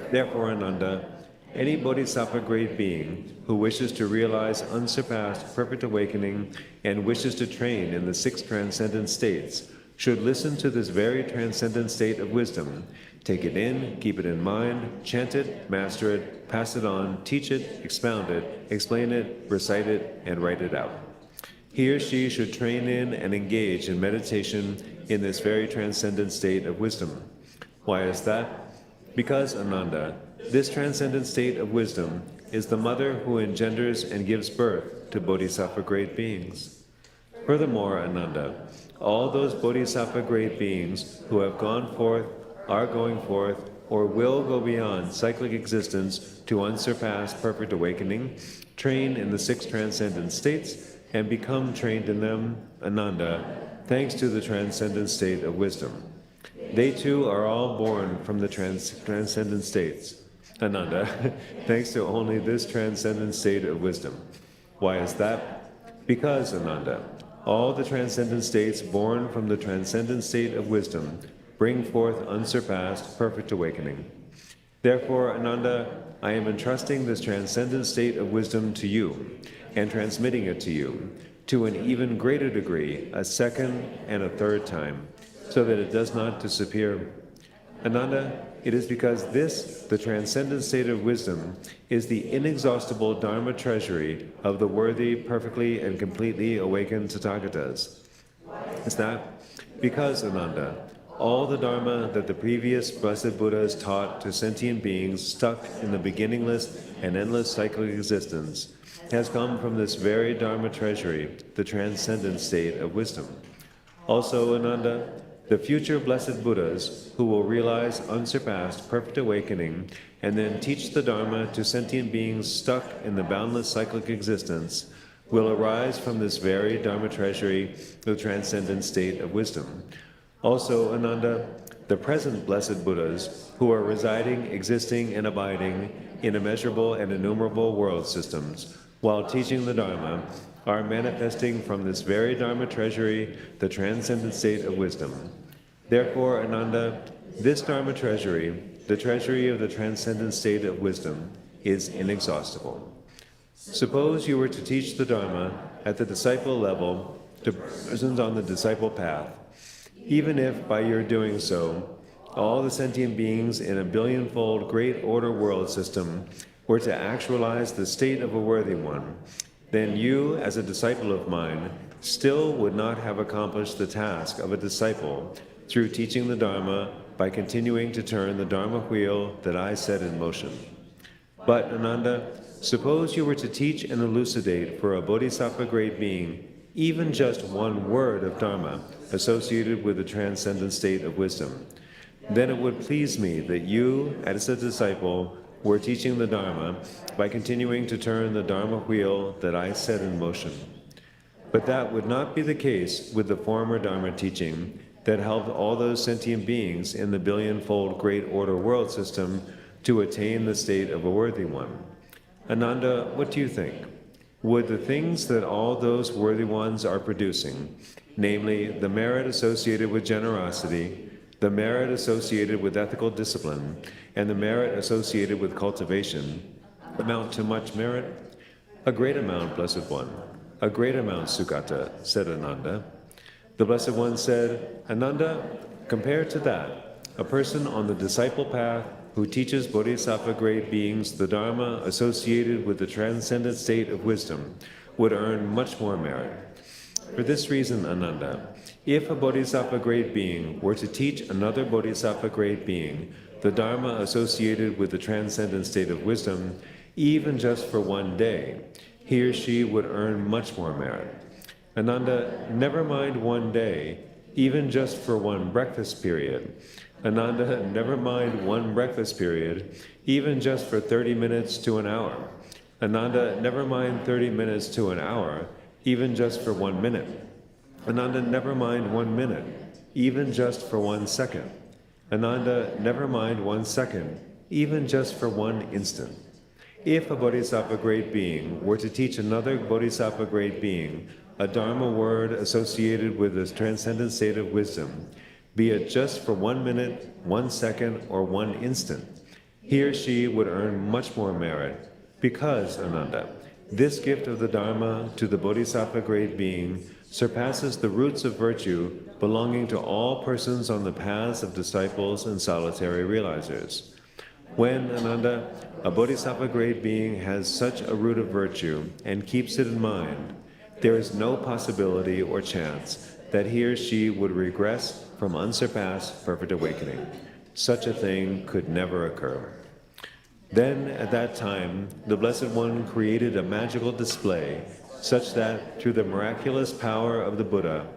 Therefore, Ānanda, any bodhisattva great being who wishes to realize unsurpassed perfect awakening and wishes to train in the 6 transcendent states should listen to this very transcendent state of wisdom, take it in, keep it in mind, chant it, master it, pass it on, teach it, expound it, explain it, recite it, and write it out. He or she should train in and engage in meditation in this very transcendent state of wisdom. Why is that? Because, Ānanda, this transcendent state of wisdom is the mother who engenders and gives birth to bodhisattva great beings. Furthermore, Ānanda, all those bodhisattva great beings who have gone forth, are going forth, or will go beyond cyclic existence to unsurpassed perfect awakening, train in the 6 transcendent states, and become trained in them, Ānanda, thanks to the transcendent state of wisdom. They too are all born from the transcendent states. Ānanda, thanks to only this transcendent state of wisdom. Why is that? Because, Ānanda, all the transcendent states born from the transcendent state of wisdom bring forth unsurpassed perfect awakening. Therefore, Ānanda, I am entrusting this transcendent state of wisdom to you and transmitting it to you, to an even greater degree, a second and a third time, so that it does not disappear. Ānanda, it is because this, the transcendent state of wisdom, is the inexhaustible Dharma treasury of the worthy, perfectly and completely awakened Tathāgatas. Is that? Because, Ānanda, all the Dharma that the previous blessed Buddhas taught to sentient beings stuck in the beginningless and endless cyclic existence has come from this very Dharma treasury, the transcendent state of wisdom. Also, Ānanda, the future blessed Buddhas, who will realize unsurpassed perfect awakening and then teach the Dharma to sentient beings stuck in the boundless cyclic existence, will arise from this very Dharma treasury, the transcendent state of wisdom. Also, Ānanda, the present blessed Buddhas, who are residing, existing, and abiding in immeasurable and innumerable world systems, while teaching the Dharma, are manifesting from this very Dharma treasury, the transcendent state of wisdom. Therefore, Ānanda, this Dharma treasury, the treasury of the transcendent state of wisdom, is inexhaustible. Suppose you were to teach the Dharma at the disciple level to persons on the disciple path. Even if, by your doing so, all the sentient beings in a billionfold great order world system were to actualize the state of a worthy one, then you, as a disciple of mine, still would not have accomplished the task of a disciple through teaching the Dharma by continuing to turn the Dharma wheel that I set in motion. But, Ānanda, suppose you were to teach and elucidate for a bodhisattva great being even just one word of Dharma associated with the transcendent state of wisdom. Then it would please me that you, as a disciple, were teaching the Dharma by continuing to turn the Dharma wheel that I set in motion. But that would not be the case with the former Dharma teaching that helped all those sentient beings in the billionfold great order world system to attain the state of a worthy one. Ānanda, what do you think? Would the things that all those worthy ones are producing, namely the merit associated with generosity, the merit associated with ethical discipline, and the merit associated with cultivation, amount to much merit? A great amount, Blessed One. A great amount, Sukata, said Ānanda. The Blessed One said, Ānanda, compared to that, a person on the disciple path who teaches bodhisattva grade beings the Dharma associated with the transcendent state of wisdom would earn much more merit. For this reason, Ānanda, if a bodhisattva grade being were to teach another bodhisattva grade being the Dharma associated with the transcendent state of wisdom, even just for one day, he or she would earn much more merit. Ānanda, never mind one day, even just for one breakfast period. Ānanda, never mind one breakfast period, even just for 30 minutes to an hour. Ānanda, never mind 30 minutes to an hour, even just for 1 minute. Ānanda, never mind 1 minute, even just for 1 second. Ānanda, never mind 1 second, even just for 1 instant. If a bodhisattva grade being were to teach another bodhisattva grade being a Dharma word associated with the transcendent state of wisdom, be it just for 1 minute, 1 second, or 1 instant, he or she would earn much more merit, because, Ānanda, this gift of the Dharma to the bodhisattva grade being surpasses the roots of virtue belonging to all persons on the paths of disciples and solitary realizers. When, Ānanda, a bodhisattva grade being has such a root of virtue and keeps it in mind, there is no possibility or chance that he or she would regress from unsurpassed perfect awakening. Such a thing could never occur. Then, at that time, the Blessed One created a magical display such that, through the miraculous power of the Buddha,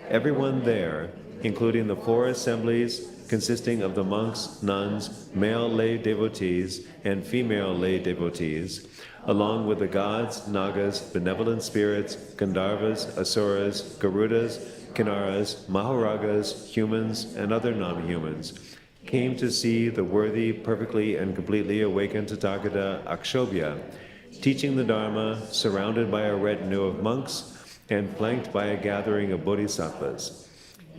everyone there, including the 4 assemblies consisting of the monks, nuns, male lay devotees, and female lay devotees, along with the gods, nagas, benevolent spirits, Gandharvas, Asuras, Garudas, Kinnaras, Maharagas, humans, and other non-humans, came to see the worthy, perfectly and completely awakened Tathāgata Akshobhya, teaching the Dharma, surrounded by a retinue of monks and flanked by a gathering of bodhisattvas.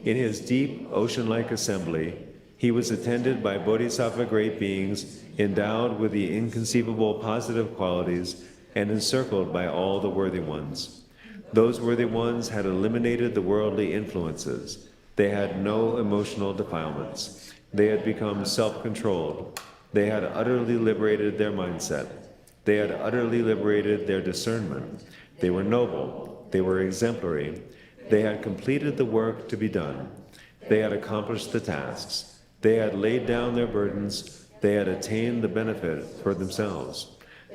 In his deep, ocean-like assembly, he was attended by bodhisattva great beings endowed with the inconceivable positive qualities and encircled by all the worthy ones. Those worthy ones had eliminated the worldly influences. They had no emotional defilements. They had become self-controlled. They had utterly liberated their mindset. They had utterly liberated their discernment. They were noble. They were exemplary. They had completed the work to be done. They had accomplished the tasks. They had laid down their burdens. They had attained the benefit for themselves.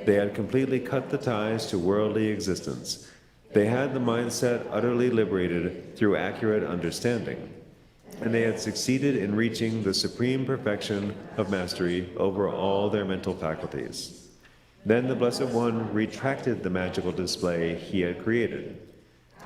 They had completely cut the ties to worldly existence. They had the mindset utterly liberated through accurate understanding. And they had succeeded in reaching the supreme perfection of mastery over all their mental faculties. Then the Blessed One retracted the magical display he had created.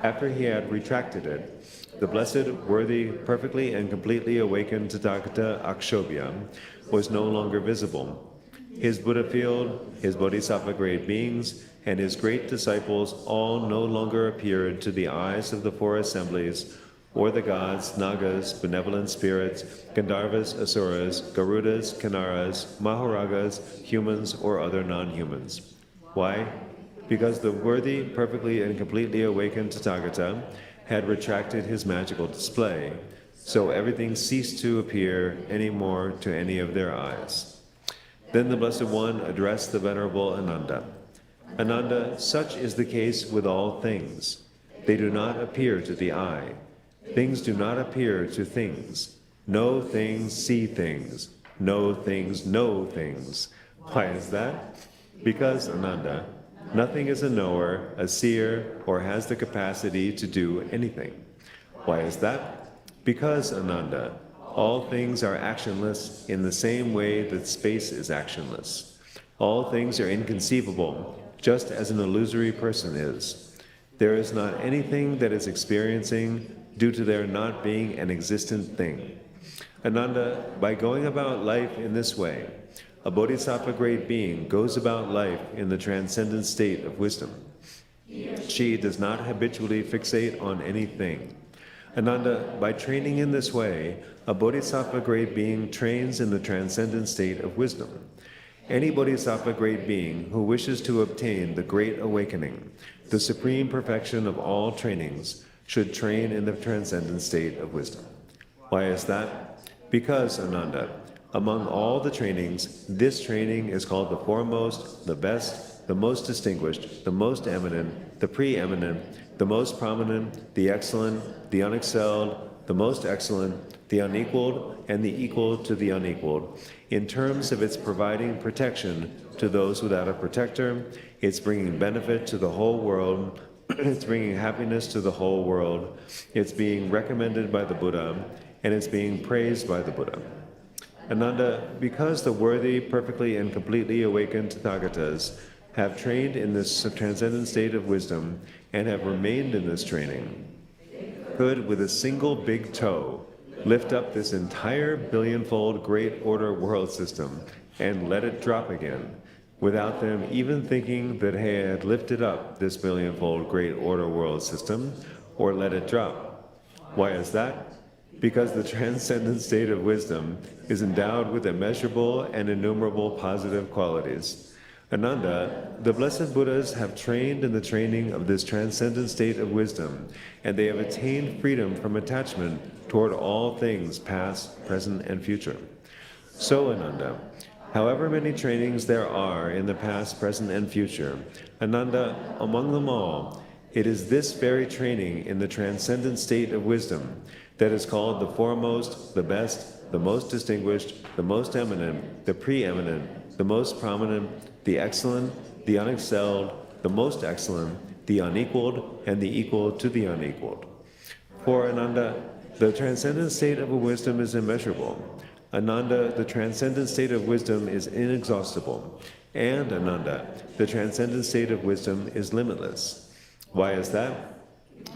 After he had retracted it, the blessed, worthy, perfectly and completely awakened Tathāgata Akshobhya was no longer visible. His Buddha field, his Bodhisattva grade beings, and his great disciples all no longer appeared to the eyes of the four assemblies, or the gods, Nagas, benevolent spirits, Gandharvas, Asuras, Garudas, Kinnaras, Maharagas, humans, or other non-humans. Why? Because the worthy, perfectly and completely awakened Tathāgata had retracted his magical display, so everything ceased to appear any more to any of their eyes. Then the Blessed One addressed the Venerable Ānanda. Ānanda, such is the case with all things. They do not appear to the eye. Things do not appear to things. No things see things. No things know things. Why is that? Because, Ānanda, nothing is a knower, a seer, or has the capacity to do anything. Why is that? Because, Ānanda, all things are actionless in the same way that space is actionless. All things are inconceivable, just as an illusory person is. There is not anything that is experiencing due to there not being an existent thing. Ānanda, by going about life in this way, a bodhisattva grade being goes about life in the transcendent state of wisdom. She does not habitually fixate on anything. Ānanda, by training in this way, a bodhisattva grade being trains in the transcendent state of wisdom. Any bodhisattva grade being who wishes to obtain the great awakening, the supreme perfection of all trainings, should train in the transcendent state of wisdom. Why is that? Because, Ānanda, among all the trainings, this training is called the foremost, the best, the most distinguished, the most eminent, the preeminent, the most prominent, the excellent, the unexcelled, the most excellent, the unequaled, and the equal to the unequaled. In terms of its providing protection to those without a protector, it's bringing benefit to the whole world, it's bringing happiness to the whole world, it's being recommended by the Buddha, and it's being praised by the Buddha. Ānanda, because the worthy, perfectly and completely awakened Tathāgatas have trained in this transcendent state of wisdom and have remained in this training, could, with a single big toe, lift up this entire billionfold great order world system and let it drop again, without them even thinking that they had lifted up this billionfold great order world system or let it drop. Why is that? Because the transcendent state of wisdom is endowed with immeasurable and innumerable positive qualities. Ānanda, the blessed Buddhas have trained in the training of this transcendent state of wisdom, and they have attained freedom from attachment toward all things past, present, and future. So, Ānanda, however many trainings there are in the past, present, and future, Ānanda, among them all, it is this very training in the transcendent state of wisdom that is called the foremost, the best, the most distinguished, the most eminent, the preeminent, the most prominent, the excellent, the unexcelled, the most excellent, the unequaled, and the equal to the unequaled. For Ānanda, the transcendent state of a wisdom is immeasurable. Ānanda, the transcendent state of wisdom is inexhaustible. And Ānanda, the transcendent state of wisdom is limitless. Why is that?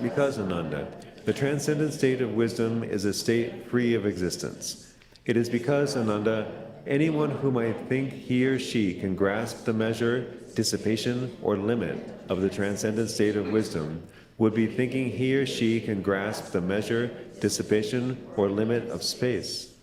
Because, Ānanda, the transcendent state of wisdom is a state free of existence. It is because, Ānanda, anyone who might think he or she can grasp the measure, dissipation, or limit of the transcendent state of wisdom would be thinking he or she can grasp the measure, dissipation, or limit of space.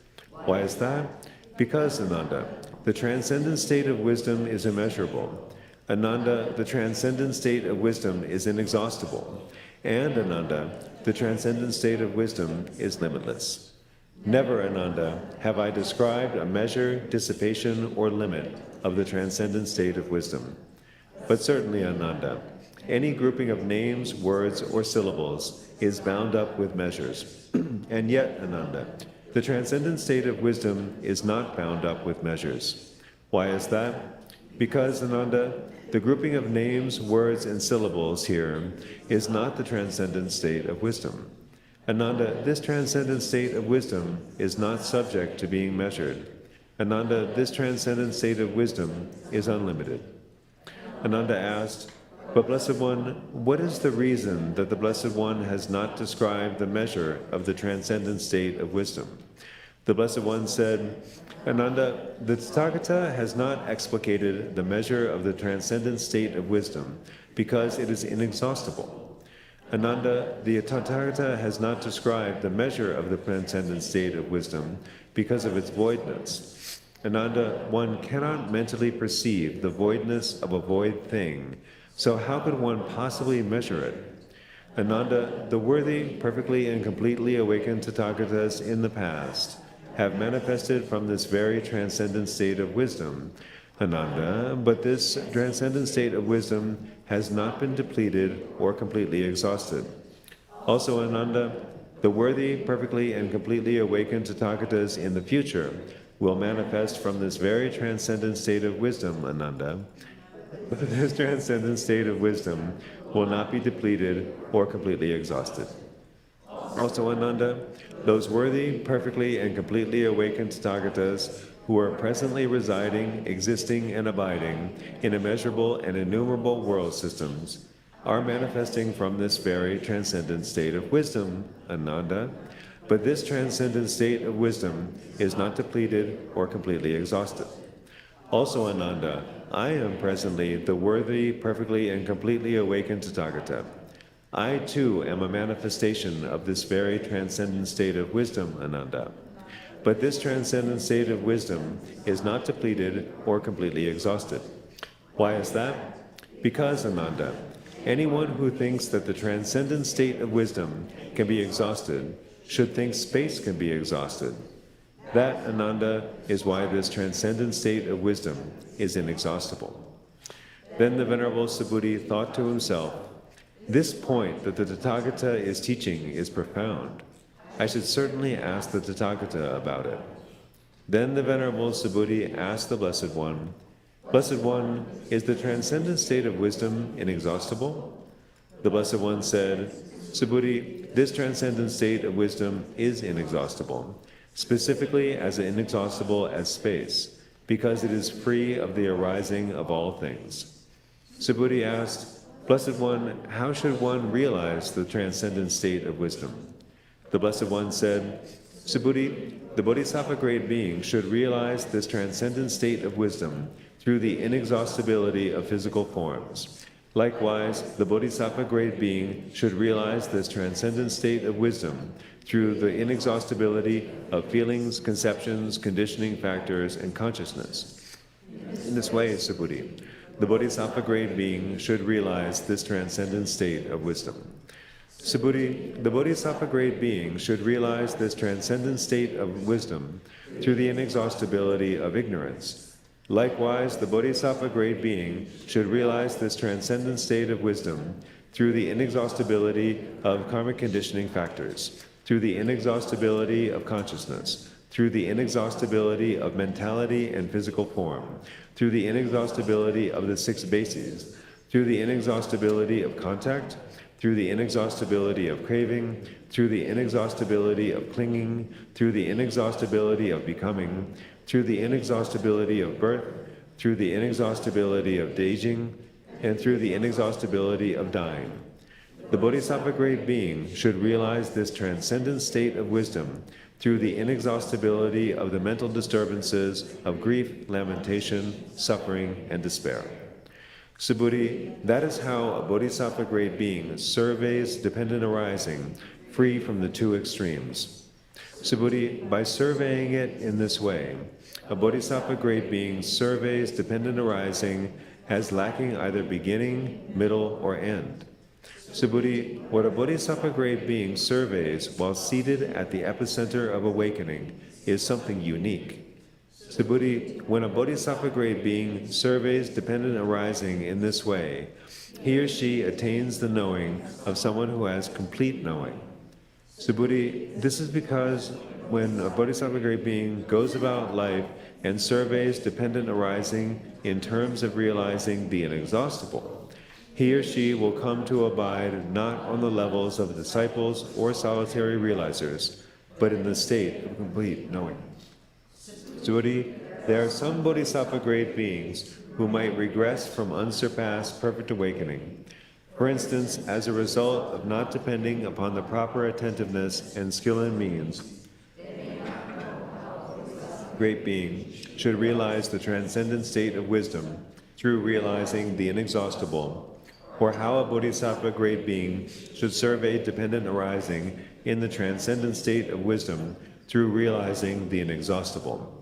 Why is that? Because, Ānanda, the transcendent state of wisdom is immeasurable. Ānanda, the transcendent state of wisdom, is inexhaustible, and Ānanda, the transcendent state of wisdom, is limitless. Never, Ānanda, have I described a measure, dissipation, or limit of the transcendent state of wisdom. But certainly, Ānanda, any grouping of names, words, or syllables is bound up with measures. And yet, Ānanda, the transcendent state of wisdom is not bound up with measures. Why is that? Because, Ānanda, the grouping of names, words, and syllables here is not the transcendent state of wisdom. Ānanda, this transcendent state of wisdom is not subject to being measured. Ānanda, this transcendent state of wisdom is unlimited. Ānanda asked, "But Blessed One, what is the reason that the Blessed One has not described the measure of the transcendent state of wisdom?" The Blessed One said, "Ānanda, the Tathāgata has not explicated the measure of the transcendent state of wisdom because it is inexhaustible. Ānanda, the Tathāgata has not described the measure of the transcendent state of wisdom because of its voidness. Ānanda, one cannot mentally perceive the voidness of a void thing, so how could one possibly measure it? Ānanda, the worthy, perfectly and completely awakened Tathāgatas in the past have manifested from this very transcendent state of wisdom. Ānanda, but this transcendent state of wisdom has not been depleted or completely exhausted. Also, Ānanda, the worthy, perfectly and completely awakened Tathāgatas in the future will manifest from this very transcendent state of wisdom, Ānanda. But this transcendent state of wisdom will not be depleted or completely exhausted. Also, Ānanda, those worthy, perfectly and completely awakened Tathāgatas who are presently residing, existing, and abiding in immeasurable and innumerable world systems are manifesting from this very transcendent state of wisdom, Ānanda. But this transcendent state of wisdom is not depleted or completely exhausted. Also, Ānanda, I am presently the worthy, perfectly and completely awakened Tathāgata. I too am a manifestation of this very transcendent state of wisdom, Ānanda. But this transcendent state of wisdom is not depleted or completely exhausted. Why is that? Because, Ānanda, anyone who thinks that the transcendent state of wisdom can be exhausted should think space can be exhausted. That, Ānanda, is why this transcendent state of wisdom is inexhaustible. Then the Venerable Subhuti thought to himself, "This point that the Tathāgata is teaching is profound. I should certainly ask the Tathāgata about it." Then the Venerable Subhuti asked the Blessed One, "Blessed One, is the transcendent state of wisdom inexhaustible?" The Blessed One said, "Subhuti, this transcendent state of wisdom is inexhaustible, specifically as inexhaustible as space, because it is free of the arising of all things." Subhuti asked, "Blessed One, how should one realize the transcendent state of wisdom?" The Blessed One said, "Subhuti, the Bodhisattva grade being should realize this transcendent state of wisdom through the inexhaustibility of physical forms. Likewise, the Bodhisattva grade being should realize this transcendent state of wisdom through the inexhaustibility of feelings, conceptions, conditioning factors, and consciousness. In this way, Subhuti, the Bodhisattva grade being should realize this transcendent state of wisdom. Subhuti, the Bodhisattva grade being should realize this transcendent state of wisdom through the inexhaustibility of ignorance. Likewise, the Bodhisattva grade being should realize this transcendent state of wisdom through the inexhaustibility of karmic conditioning factors, through the inexhaustibility of consciousness, through the inexhaustibility of mentality and physical form, through the inexhaustibility of the six bases, through the inexhaustibility of contact, through the inexhaustibility of craving, through the inexhaustibility of clinging, through the inexhaustibility of becoming, through the inexhaustibility of birth, through the inexhaustibility of aging, and through the inexhaustibility of dying. The Bodhisattva grade being should realize this transcendent state of wisdom through the inexhaustibility of the mental disturbances of grief, lamentation, suffering, and despair. Subhuti, that is how a Bodhisattva grade being surveys dependent arising free from the two extremes. Subhuti, by surveying it in this way, a Bodhisattva grade being surveys dependent arising as lacking either beginning, middle, or end. Subhuti, what a bodhisattva grade being surveys while seated at the epicenter of awakening is something unique. Subhuti, when a bodhisattva grade being surveys dependent arising in this way, he or she attains the knowing of someone who has complete knowing. Subhuti, this is because when a bodhisattva grade being goes about life and surveys dependent arising in terms of realizing the inexhaustible, he or she will come to abide not on the levels of disciples or solitary realizers, but in the state of complete knowing. Subhuti, there are some bodhisattva grade beings who might regress from unsurpassed perfect awakening. For instance, as a result of not depending upon the proper attentiveness and skill in means, great being should realize the transcendent state of wisdom through realizing the inexhaustible, or how a bodhisattva grade being should survey dependent arising in the transcendent state of wisdom through realizing the inexhaustible.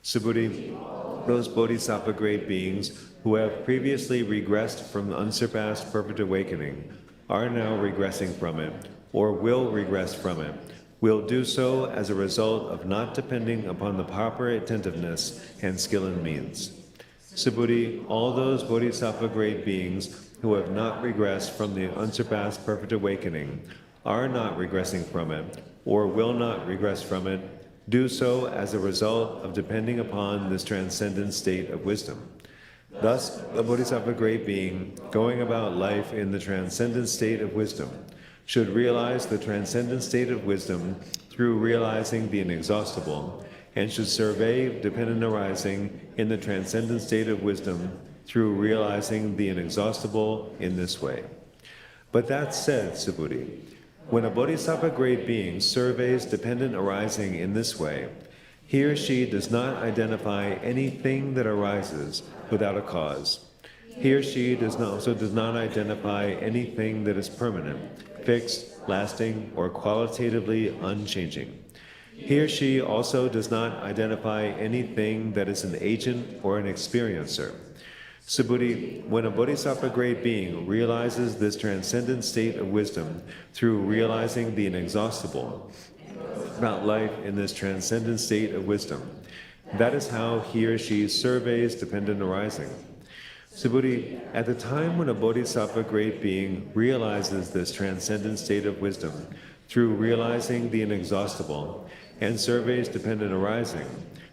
Subhuti, those bodhisattva grade beings who have previously regressed from unsurpassed perfect awakening are now regressing from it, or will regress from it, will do so as a result of not depending upon the proper attentiveness and skill in means. Subhuti, all those bodhisattva grade beings who have not regressed from the unsurpassed perfect awakening are not regressing from it, or will not regress from it, do so as a result of depending upon this transcendent state of wisdom. Thus, a bodhisattva grade being going about life in the transcendent state of wisdom should realize the transcendent state of wisdom through realizing the inexhaustible, and should survey dependent arising in the transcendent state of wisdom through realizing the inexhaustible in this way. But that said, Subhuti, when a bodhisattva grade being surveys dependent arising in this way, he or she does not identify anything that arises without a cause. He or she also does not identify anything that is permanent, fixed, lasting, or qualitatively unchanging. He or she also does not identify anything that is an agent or an experiencer. Subhuti, when a bodhisattva grade being realizes this transcendent state of wisdom through realizing the inexhaustible about life in this transcendent state of wisdom, that is how he or she surveys dependent arising. Subhuti, at the time when a bodhisattva grade being realizes this transcendent state of wisdom through realizing the inexhaustible and surveys dependent arising,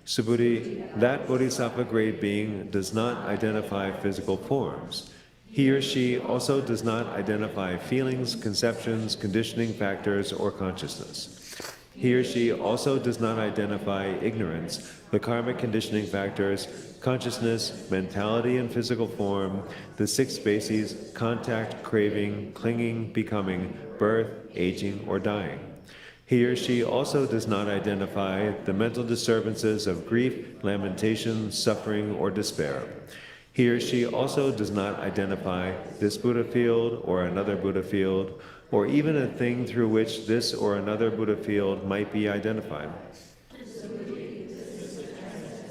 Subhuti, that bodhisattva grade being does not identify physical forms. He or she also does not identify feelings, conceptions, conditioning factors, or consciousness. He or she also does not identify ignorance, the karmic conditioning factors, consciousness, mentality and physical form, the six bases, contact, craving, clinging, becoming, birth, aging, or dying. He or she also does not identify the mental disturbances of grief, lamentation, suffering, or despair. He or she also does not identify this Buddha field or another Buddha field, or even a thing through which this or another Buddha field might be identified.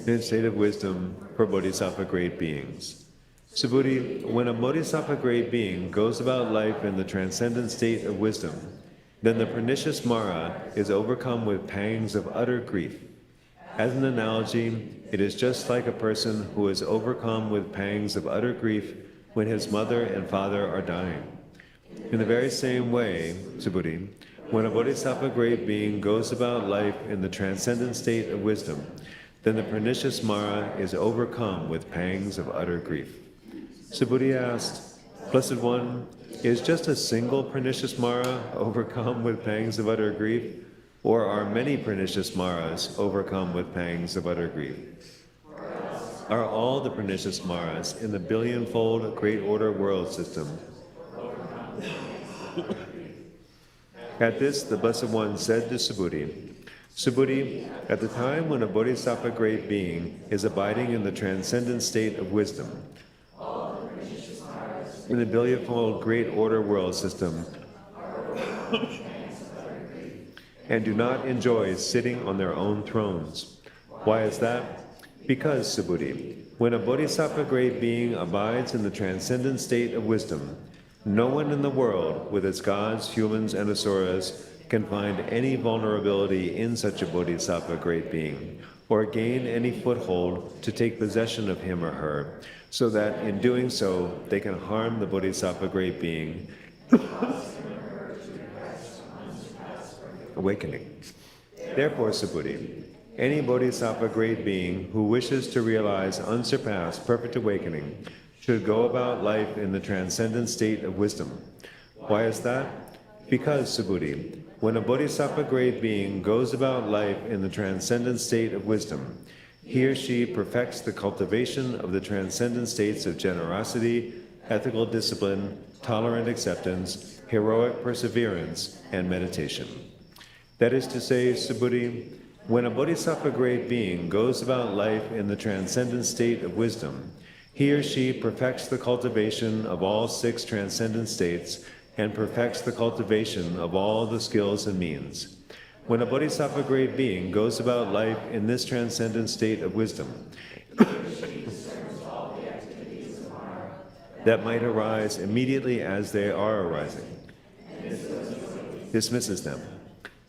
In a state of wisdom for bodhisattva grade beings. Subhuti, when a bodhisattva grade being goes about life in the transcendent state of wisdom, then the pernicious Mara is overcome with pangs of utter grief. As an analogy, it is just like a person who is overcome with pangs of utter grief when his mother and father are dying. In the very same way, Subhuti, when a bodhisattva grade being goes about life in the transcendent state of wisdom, then the pernicious Mara is overcome with pangs of utter grief. Subhuti asked, Blessed One, is just a single pernicious Mara overcome with pangs of utter grief, or are many pernicious Maras overcome with pangs of utter grief? Are all the pernicious Maras in the billion-fold Great Order world system? At this, the Blessed One said to Subhuti, Subhuti, at the time when a bodhisattva grade being is abiding in the transcendent state of wisdom, in the billion-fold Great Order world system, and do not enjoy sitting on their own thrones. Why is that? Because, Subhuti, When a bodhisattva grade being abides in the transcendent state of wisdom, no one in the world, with its gods, humans, and asuras, can find any vulnerability in such a bodhisattva grade being, or gain any foothold to take possession of him or her, so that in doing so they can harm the bodhisattva grade being, awakening. Therefore, Subhuti, any bodhisattva grade being who wishes to realize unsurpassed perfect awakening should go about life in the transcendent state of wisdom. Why is that? Because, Subhuti, when a bodhisattva grade being goes about life in the transcendent state of wisdom, he or she perfects the cultivation of the transcendent states of generosity, ethical discipline, tolerant acceptance, heroic perseverance, and meditation. That is to say, Subhuti, when a bodhisattva grade being goes about life in the transcendent state of wisdom, he or she perfects the cultivation of all 6 transcendent states and perfects the cultivation of all the skills and means. When a bodhisattva grade being goes about life in this transcendent state of wisdom, that might arise immediately as they are arising, dismisses them.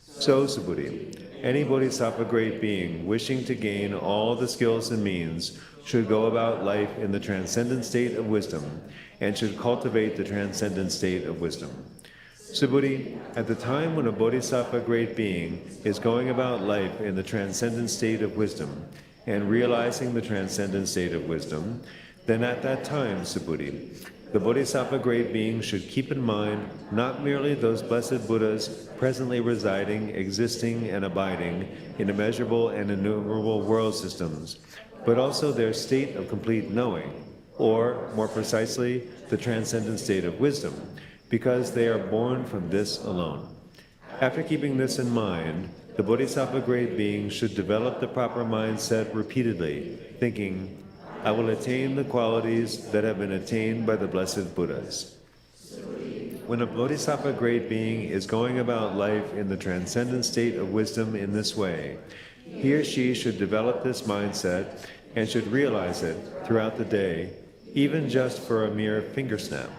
So, Subhuti, any bodhisattva grade being wishing to gain all the skills and means should go about life in the transcendent state of wisdom and should cultivate the transcendent state of wisdom. Subhuti, at the time when a bodhisattva grade being is going about life in the transcendent state of wisdom and realizing the transcendent state of wisdom, then at that time, Subhuti, the bodhisattva grade being should keep in mind not merely those blessed Buddhas presently residing, existing, and abiding in immeasurable and innumerable world systems, but also their state of complete knowing, or, more precisely, the transcendent state of wisdom, because they are born from this alone. After keeping this in mind, the bodhisattva grade being should develop the proper mindset repeatedly, thinking, I will attain the qualities that have been attained by the blessed Buddhas. When a bodhisattva grade being is going about life in the transcendent state of wisdom in this way, he or she should develop this mindset and should realize it throughout the day, even just for a mere finger snap.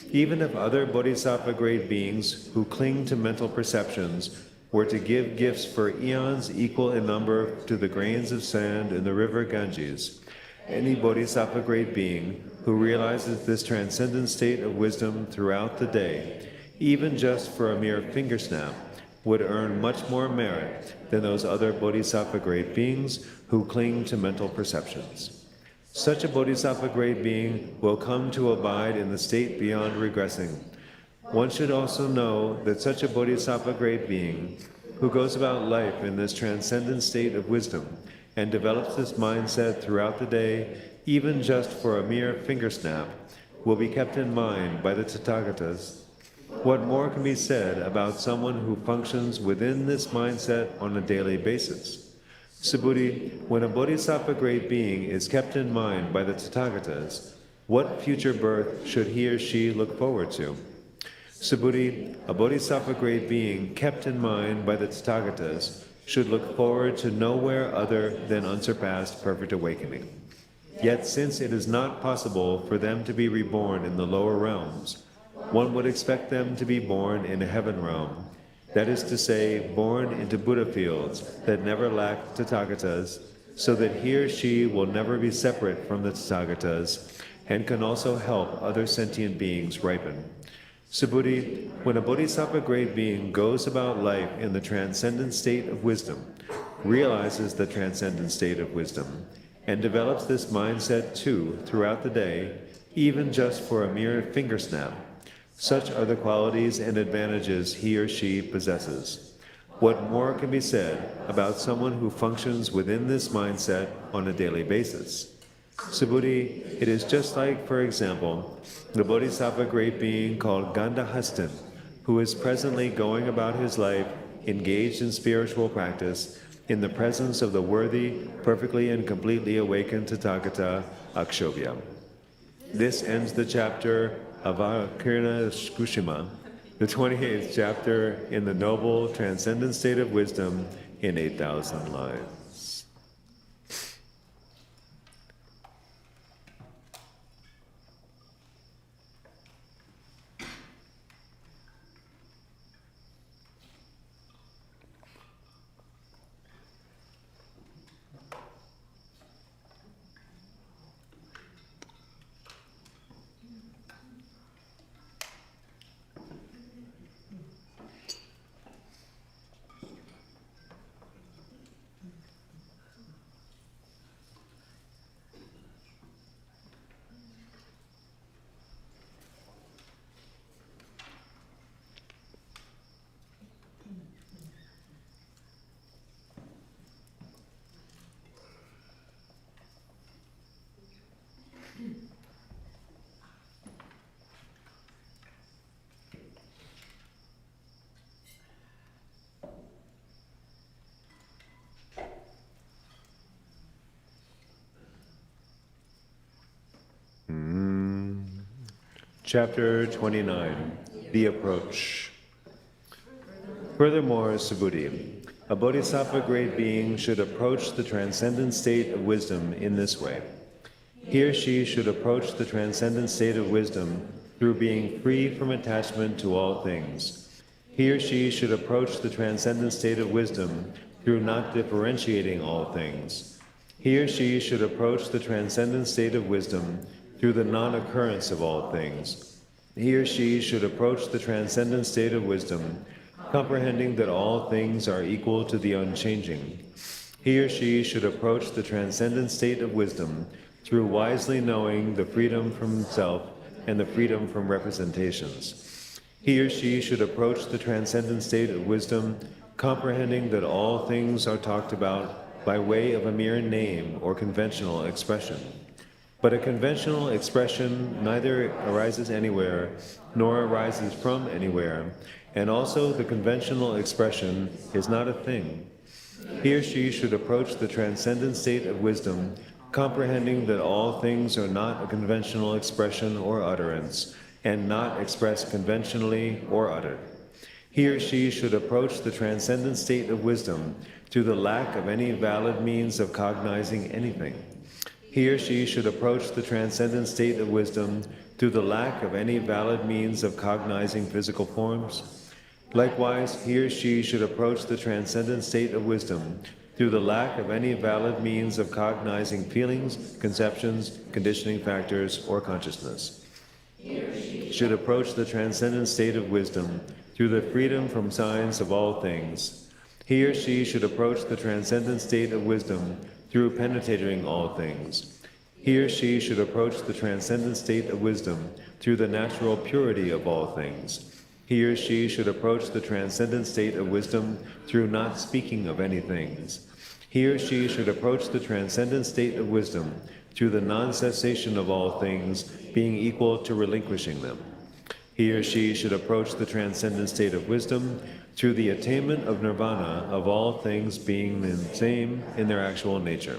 Even if other bodhisattva grade beings who cling to mental perceptions were to give gifts for eons equal in number to the grains of sand in the river Ganges, any bodhisattva grade being who realizes this transcendent state of wisdom throughout the day, even just for a mere finger snap, would earn much more merit than those other bodhisattva grade beings who cling to mental perceptions. Such a bodhisattva grade being will come to abide in the state beyond regressing. One should also know that such a bodhisattva grade being who goes about life in this transcendent state of wisdom and develops this mindset throughout the day, even just for a mere finger snap, will be kept in mind by the Tathāgatas. What more can be said about someone who functions within this mindset on a daily basis? Subhuti, when a bodhisattva grade being is kept in mind by the Tathāgatas, what future birth should he or she look forward to? Subhuti, a bodhisattva grade being kept in mind by the Tathāgatas should look forward to nowhere other than unsurpassed perfect awakening. Yet since it is not possible for them to be reborn in the lower realms, one would expect them to be born in a heaven realm, that is to say, born into Buddha fields that never lack Tathāgatas, so that he or she will never be separate from the Tathāgatas and can also help other sentient beings ripen. Subhuti, when a bodhisattva grade being goes about life in the transcendent state of wisdom, realizes the transcendent state of wisdom, and develops this mindset too throughout the day, even just for a mere finger snap, such are the qualities and advantages he or she possesses. What more can be said about someone who functions within this mindset on a daily basis? Subhuti, it is just like, for example, the bodhisattva grade being called Gandhahastin, who is presently going about his life engaged in spiritual practice in the presence of the worthy, perfectly and completely awakened Tathāgata Akshobhya. This ends the chapter of Avakirna Kushima, the 28th chapter in the noble transcendent state of wisdom in 8,000 lines. Chapter 29, The Approach. Furthermore, Subhuti, a bodhisattva great being should approach the transcendent state of wisdom in this way. He or she should approach the transcendent state of wisdom through being free from attachment to all things. He or she should approach the transcendent state of wisdom through not differentiating all things. He or she should approach the transcendent state of wisdom through the non-occurrence of all things. He or she should approach the transcendent state of wisdom, comprehending that all things are equal to the unchanging. He or she should approach the transcendent state of wisdom through wisely knowing the freedom from self and the freedom from representations. He or she should approach the transcendent state of wisdom, comprehending that all things are talked about by way of a mere name or conventional expression. But a conventional expression neither arises anywhere nor arises from anywhere, and also the conventional expression is not a thing. He or she should approach the transcendent state of wisdom, comprehending that all things are not a conventional expression or utterance, and not expressed conventionally or uttered. He or she should approach the transcendent state of wisdom through the lack of any valid means of cognizing anything. He or she should approach the transcendent state of wisdom through the lack of any valid means of cognizing physical forms. Likewise, he or she should approach the transcendent state of wisdom through the lack of any valid means of cognizing feelings, conceptions, conditioning factors, or consciousness. He or she should approach the transcendent state of wisdom through the freedom from signs of all things. He or she should approach the transcendent state of wisdom through penetrating all things. He or she should approach the transcendent state of wisdom through the natural purity of all things. He or she should approach the transcendent state of wisdom through not speaking of any things. He or she should approach the transcendent state of wisdom through the non-cessation of all things, being equal to relinquishing them. He or she should approach the transcendent state of wisdom through the attainment of nirvana of all things being the same in their actual nature.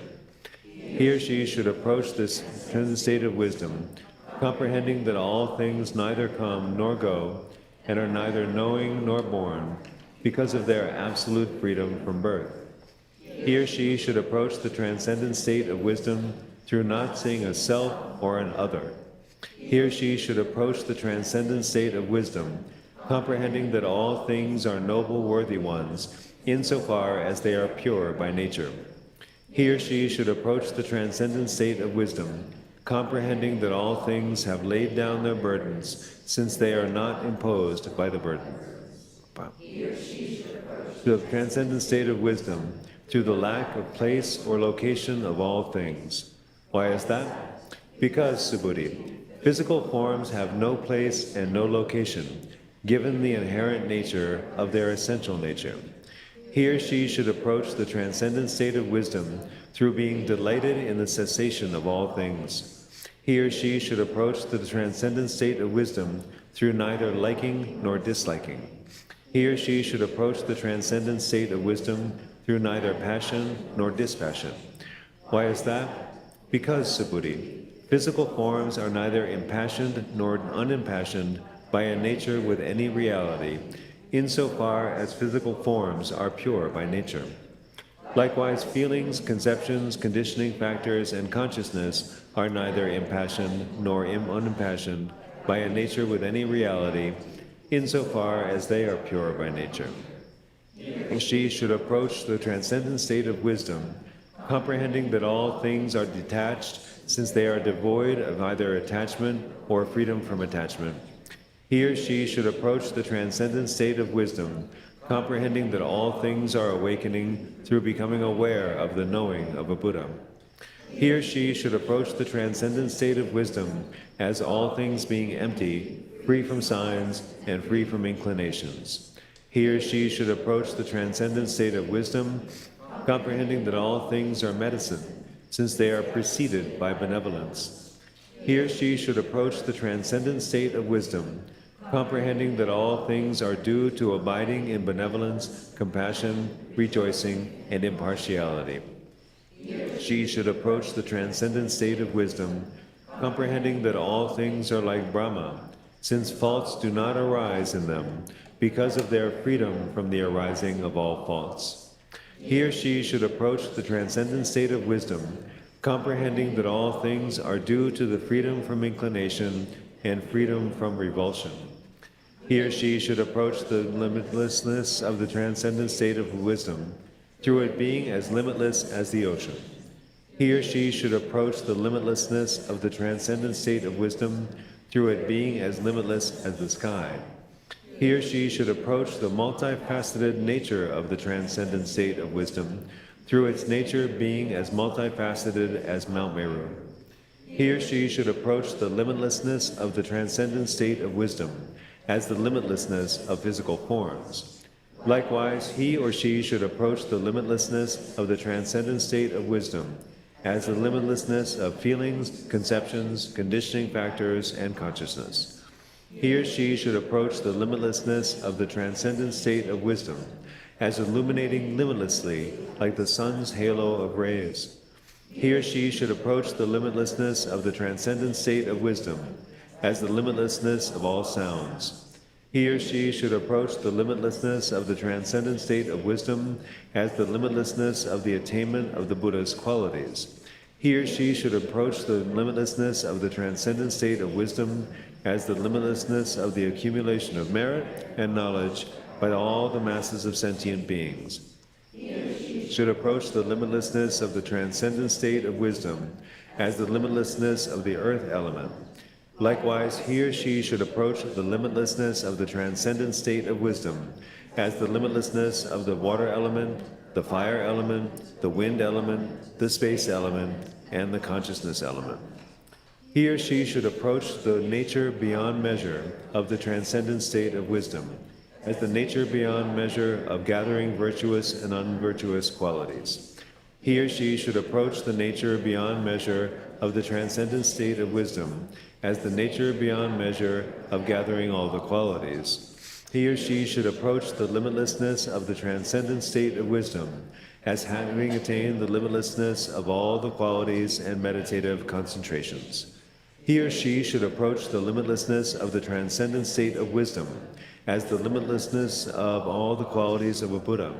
He or she should approach this transcendent state of wisdom, comprehending that all things neither come nor go, and are neither knowing nor born, because of their absolute freedom from birth. He or she should approach the transcendent state of wisdom through not seeing a self or an other. He or she should approach the transcendent state of wisdom, comprehending that all things are noble, worthy ones, insofar as they are pure by nature. He or she should approach the transcendent state of wisdom, comprehending that all things have laid down their burdens, since they are not imposed by the burden. He or she should approach the transcendent state of wisdom through the lack of place or location of all things. Why is that? Because, Subhuti, physical forms have no place and no location, given the inherent nature of their essential nature. He or she should approach the transcendent state of wisdom through being delighted in the cessation of all things. He or she should approach the transcendent state of wisdom through neither liking nor disliking. He or she should approach the transcendent state of wisdom through neither passion nor dispassion. Why is that? Because, Subhuti, physical forms are neither impassioned nor unimpassioned by a nature with any reality, insofar as physical forms are pure by nature. Likewise, feelings, conceptions, conditioning factors, and consciousness are neither impassioned nor unimpassioned by a nature with any reality, insofar as they are pure by nature. She should approach the transcendent state of wisdom, comprehending that all things are detached, since they are devoid of either attachment or freedom from attachment. He or she should approach the transcendent state of wisdom, comprehending that all things are awakening through becoming aware of the knowing of a Buddha. He or she should approach the transcendent state of wisdom as all things being empty, free from signs, and free from inclinations. He or she should approach the transcendent state of wisdom, comprehending that all things are medicine, since they are preceded by benevolence. He or she should approach the transcendent state of wisdom, comprehending that all things are due to abiding in benevolence, compassion, rejoicing, and impartiality. She should approach the transcendent state of wisdom, comprehending that all things are like Brahma, since faults do not arise in them because of their freedom from the arising of all faults. He or she should approach the transcendent state of wisdom, comprehending that all things are due to the freedom from inclination and freedom from revulsion. He or she should approach the limitlessness of the transcendent state of wisdom, through it being as limitless as the ocean. He or she should approach the limitlessness of the transcendent state of wisdom, through it being as limitless as the sky. He or she should approach the multifaceted nature of the transcendent state of wisdom, through its nature being as multifaceted as Mount Meru. He or she should approach the limitlessness of the transcendent state of wisdom, as the limitlessness of physical forms. Likewise, he or she should approach the limitlessness of the transcendent state of wisdom, as the limitlessness of feelings, conceptions, conditioning factors, and consciousness. He or she should approach the limitlessness of the transcendent state of wisdom, as illuminating limitlessly like the sun's halo of rays. He or she should approach the limitlessness of the transcendent state of wisdom, as the limitlessness of all sounds. He or she should approach the limitlessness of the transcendent state of wisdom as the limitlessness of the attainment of the Buddha's qualities. He or she should approach the limitlessness of the transcendent state of wisdom as the limitlessness of the accumulation of merit and knowledge by all the masses of sentient beings. Should approach the limitlessness of the transcendent state of wisdom as the limitlessness of the earth element. Likewise, he or she should approach the limitlessness of the transcendent state of wisdom as the limitlessness of the water element, the fire element, the wind element, the space element, and the consciousness element. He or she should approach the nature beyond measure of the transcendent state of wisdom as the nature beyond measure of gathering virtuous and unvirtuous qualities. He or she should approach the nature beyond measure of the transcendent state of wisdom as the nature beyond measure of gathering all the qualities. He or she should approach the limitlessness of the transcendent state of wisdom as having attained the limitlessness of all the qualities and meditative concentrations. He or she should approach the limitlessness of the transcendent state of wisdom as the limitlessness of all the qualities of a Buddha.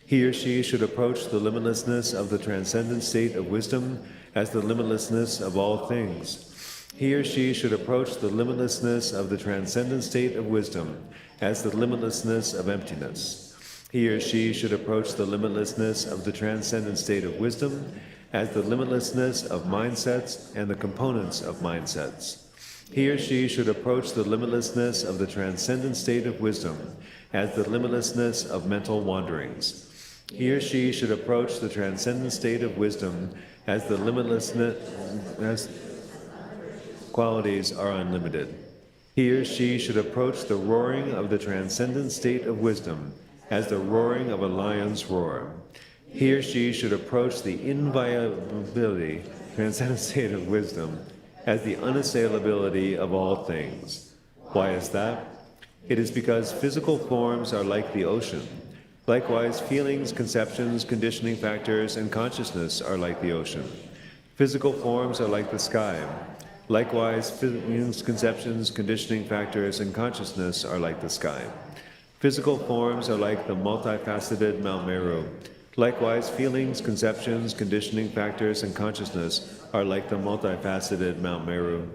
He or she should approach the limitlessness of the transcendent state of wisdom as the limitlessness of all things. He or she should approach the limitlessness of the transcendent state of wisdom as the limitlessness of emptiness. He or she should approach the limitlessness of the transcendent state of wisdom as the limitlessness of mindsets and the components of mindsets. He or she should approach the limitlessness of the transcendent state of wisdom as the limitlessness of mental wanderings. He or she should approach the transcendent state of wisdom as the limitlessness as qualities are unlimited. He or she should approach the roaring of the transcendent state of wisdom as the roaring of a lion's roar. He or she should approach the inviolability, transcendent state of wisdom, as the unassailability of all things. Why is that? It is because physical forms are like the ocean. Likewise, feelings, conceptions, conditioning factors, and consciousness are like the ocean. Physical forms are like the sky. Likewise, feelings, conceptions, conditioning factors, and consciousness are like the sky. Physical forms are like the multifaceted Mount Meru. Likewise, feelings, conceptions, conditioning factors, and consciousness are like the multifaceted Mount Meru.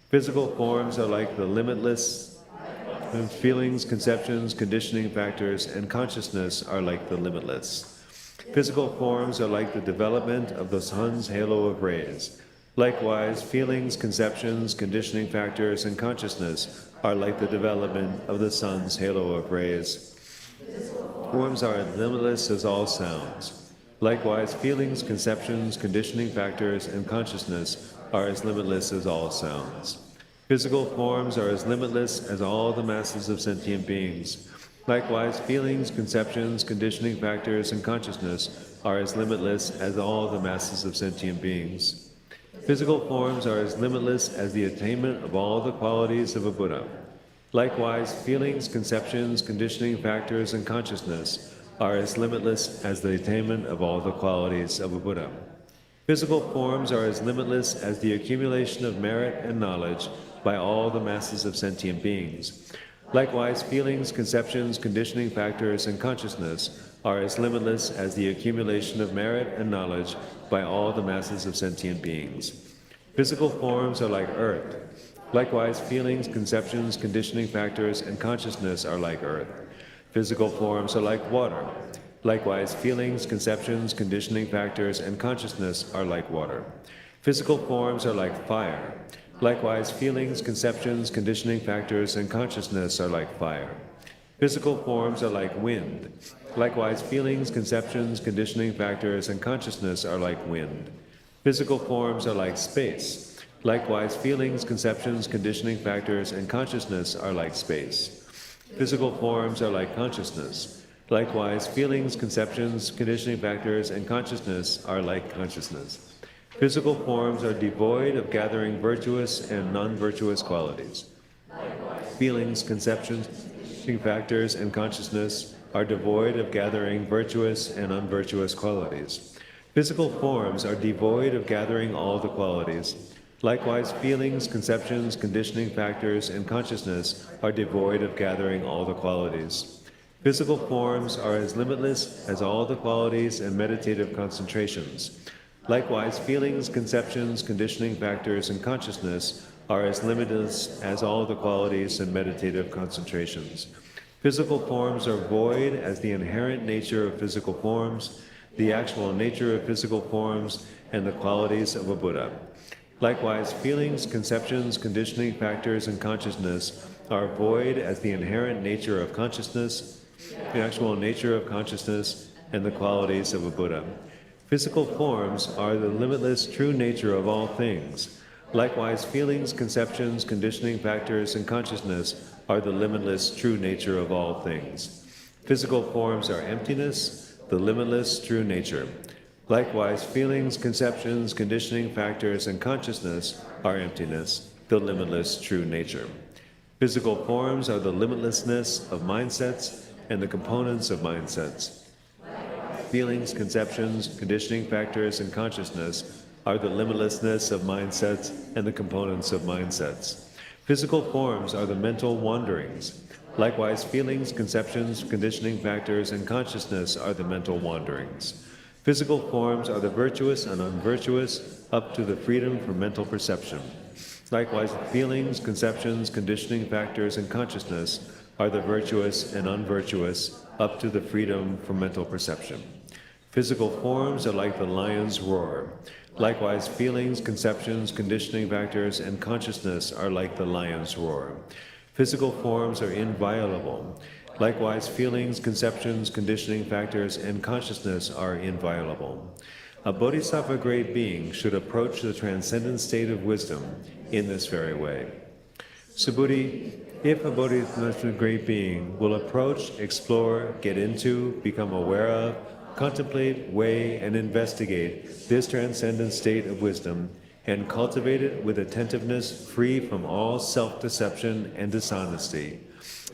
Physical forms are like the limitless, and feelings, conceptions, conditioning factors, and consciousness are like the limitless. Physical forms are like the development of the sun's halo of rays. Likewise, feelings, conceptions, conditioning factors, and consciousness are like the development of the sun's halo of rays. Forms are as limitless as all sounds. Likewise, feelings, conceptions, conditioning factors, and consciousness are as limitless as all sounds. Physical forms are as limitless as all the masses of sentient beings. Likewise, feelings, conceptions, conditioning factors, and consciousness are as limitless as all the masses of sentient beings. Physical forms are as limitless as the attainment of all the qualities of a Buddha. Likewise, feelings, conceptions, conditioning factors, and consciousness are as limitless as the attainment of all the qualities of a Buddha. Physical forms are as limitless as the accumulation of merit and knowledge by all the masses of sentient beings. Likewise, feelings, conceptions, conditioning factors, and consciousness are as limitless as the accumulation of merit and knowledge by all the masses of sentient beings. Physical forms are like earth. Likewise, feelings, conceptions, conditioning factors, and consciousness are like earth. Physical forms are like water. Likewise, feelings, conceptions, conditioning factors, and consciousness are like water. Physical forms are like fire. Likewise, feelings, conceptions, conditioning factors, and consciousness are like fire. Physical forms are like wind. Likewise, feelings, conceptions, conditioning factors, and consciousness are like wind. Physical forms are like space. Likewise, feelings, conceptions, conditioning factors, and consciousness are like space. Physical forms are like consciousness. Likewise, feelings, conceptions, conditioning factors, and consciousness are like consciousness. Physical forms are devoid of gathering virtuous and non-virtuous qualities. Feelings, conceptions, conditioning factors, and consciousness are devoid of gathering virtuous and unvirtuous qualities. Physical forms are devoid of gathering all the qualities. Likewise, feelings, conceptions, conditioning factors, and consciousness are devoid of gathering all the qualities. Physical forms are as limitless as all the qualities and meditative concentrations. Likewise, feelings, conceptions, conditioning factors, and consciousness are as limitless as all the qualities and meditative concentrations. Physical forms are void as the inherent nature of physical forms, the actual nature of physical forms, and the qualities of a Buddha. Likewise, feelings, conceptions, conditioning factors, and consciousness are void as the inherent nature of consciousness, the actual nature of consciousness, and the qualities of a Buddha. Physical forms are the limitless true nature of all things. Likewise, feelings, conceptions, conditioning factors, and consciousness are the limitless true nature of all things. Physical forms are emptiness, the limitless true nature. Likewise, feelings, conceptions, conditioning factors, and consciousness are emptiness, the limitless true nature. Physical forms are the limitlessness of mindsets and the components of mindsets. Feelings, conceptions, conditioning factors, and consciousness are the limitlessness of mindsets and the components of mindsets. Physical forms are the mental wanderings. Likewise, feelings, conceptions, conditioning factors, and consciousness are the mental wanderings. Physical forms are the virtuous and unvirtuous up to the freedom from mental perception. Likewise, feelings, conceptions, conditioning factors, and consciousness are the virtuous and unvirtuous up to the freedom from mental perception. Physical forms are like the lion's roar. Likewise, feelings, conceptions, conditioning factors, and consciousness are like the lion's roar. Physical forms are inviolable. Likewise, feelings, conceptions, conditioning factors, and consciousness are inviolable. A bodhisattva great being should approach the transcendent state of wisdom in this very way. Subhuti, if a bodhisattva great being will approach, explore, get into, become aware of, contemplate, weigh, and investigate this transcendent state of wisdom, and cultivate it with attentiveness free from all self-deception and dishonesty,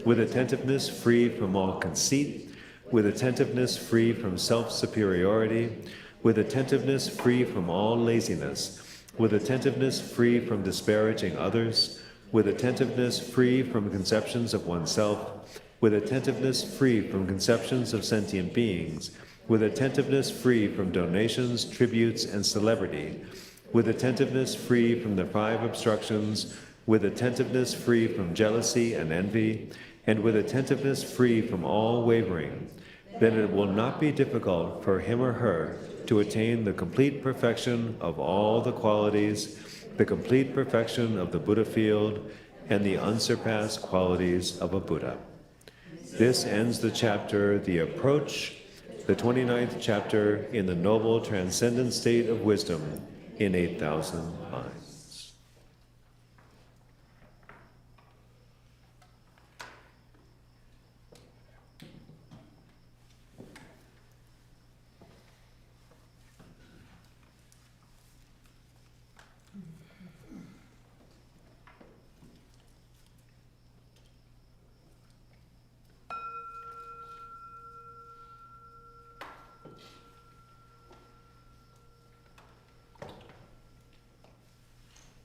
with attentiveness free from all conceit, with attentiveness free from self-superiority, with attentiveness free from all laziness, with attentiveness free from disparaging others, with attentiveness free from conceptions of oneself, with attentiveness free from conceptions of sentient beings, with attentiveness free from donations, tributes, and celebrity, with attentiveness free from the 5 obstructions, with attentiveness free from jealousy and envy, and with attentiveness free from all wavering, then it will not be difficult for him or her to attain the complete perfection of all the qualities, the complete perfection of the Buddha field, and the unsurpassed qualities of a Buddha. This ends the chapter, The Approach, the 29th chapter in the Noble Transcendent State of Wisdom in 8,000 Lines.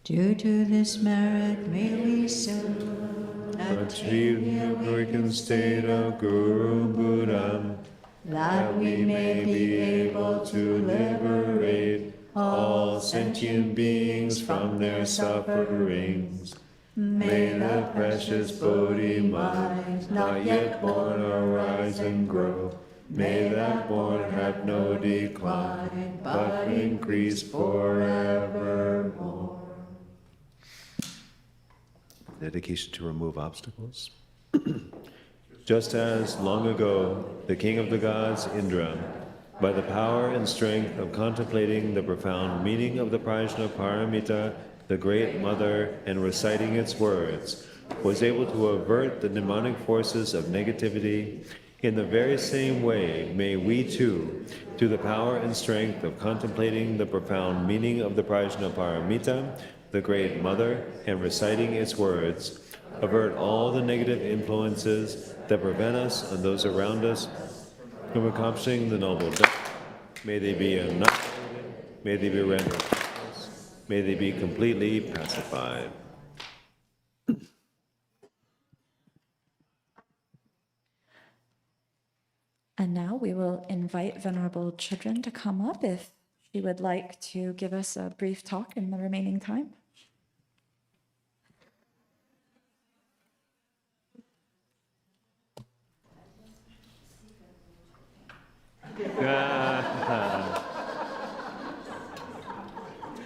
Due to this merit, may we soon achieve the awakened state of Guru Buddha, that we may be able to liberate all sentient beings from their sufferings. May the precious Bodhi mind, not yet born, arise and grow. May that born have no decline, but increase forevermore. Dedication to remove obstacles. Just as long ago, the king of the gods, Indra, by the power and strength of contemplating the profound meaning of the Prajnaparamita, the Great Mother, and reciting its words, was able to avert the demonic forces of negativity, in the very same way may we too, through the power and strength of contemplating the profound meaning of the Prajnaparamita, the Great Mother, and reciting its words, avert all the negative influences that prevent us and those around us from accomplishing the noble Dharma. May they be annihilated, may they be rendered useless, may they be completely pacified. And now we will invite Venerable Children to come up if she would like to give us a brief talk in the remaining time.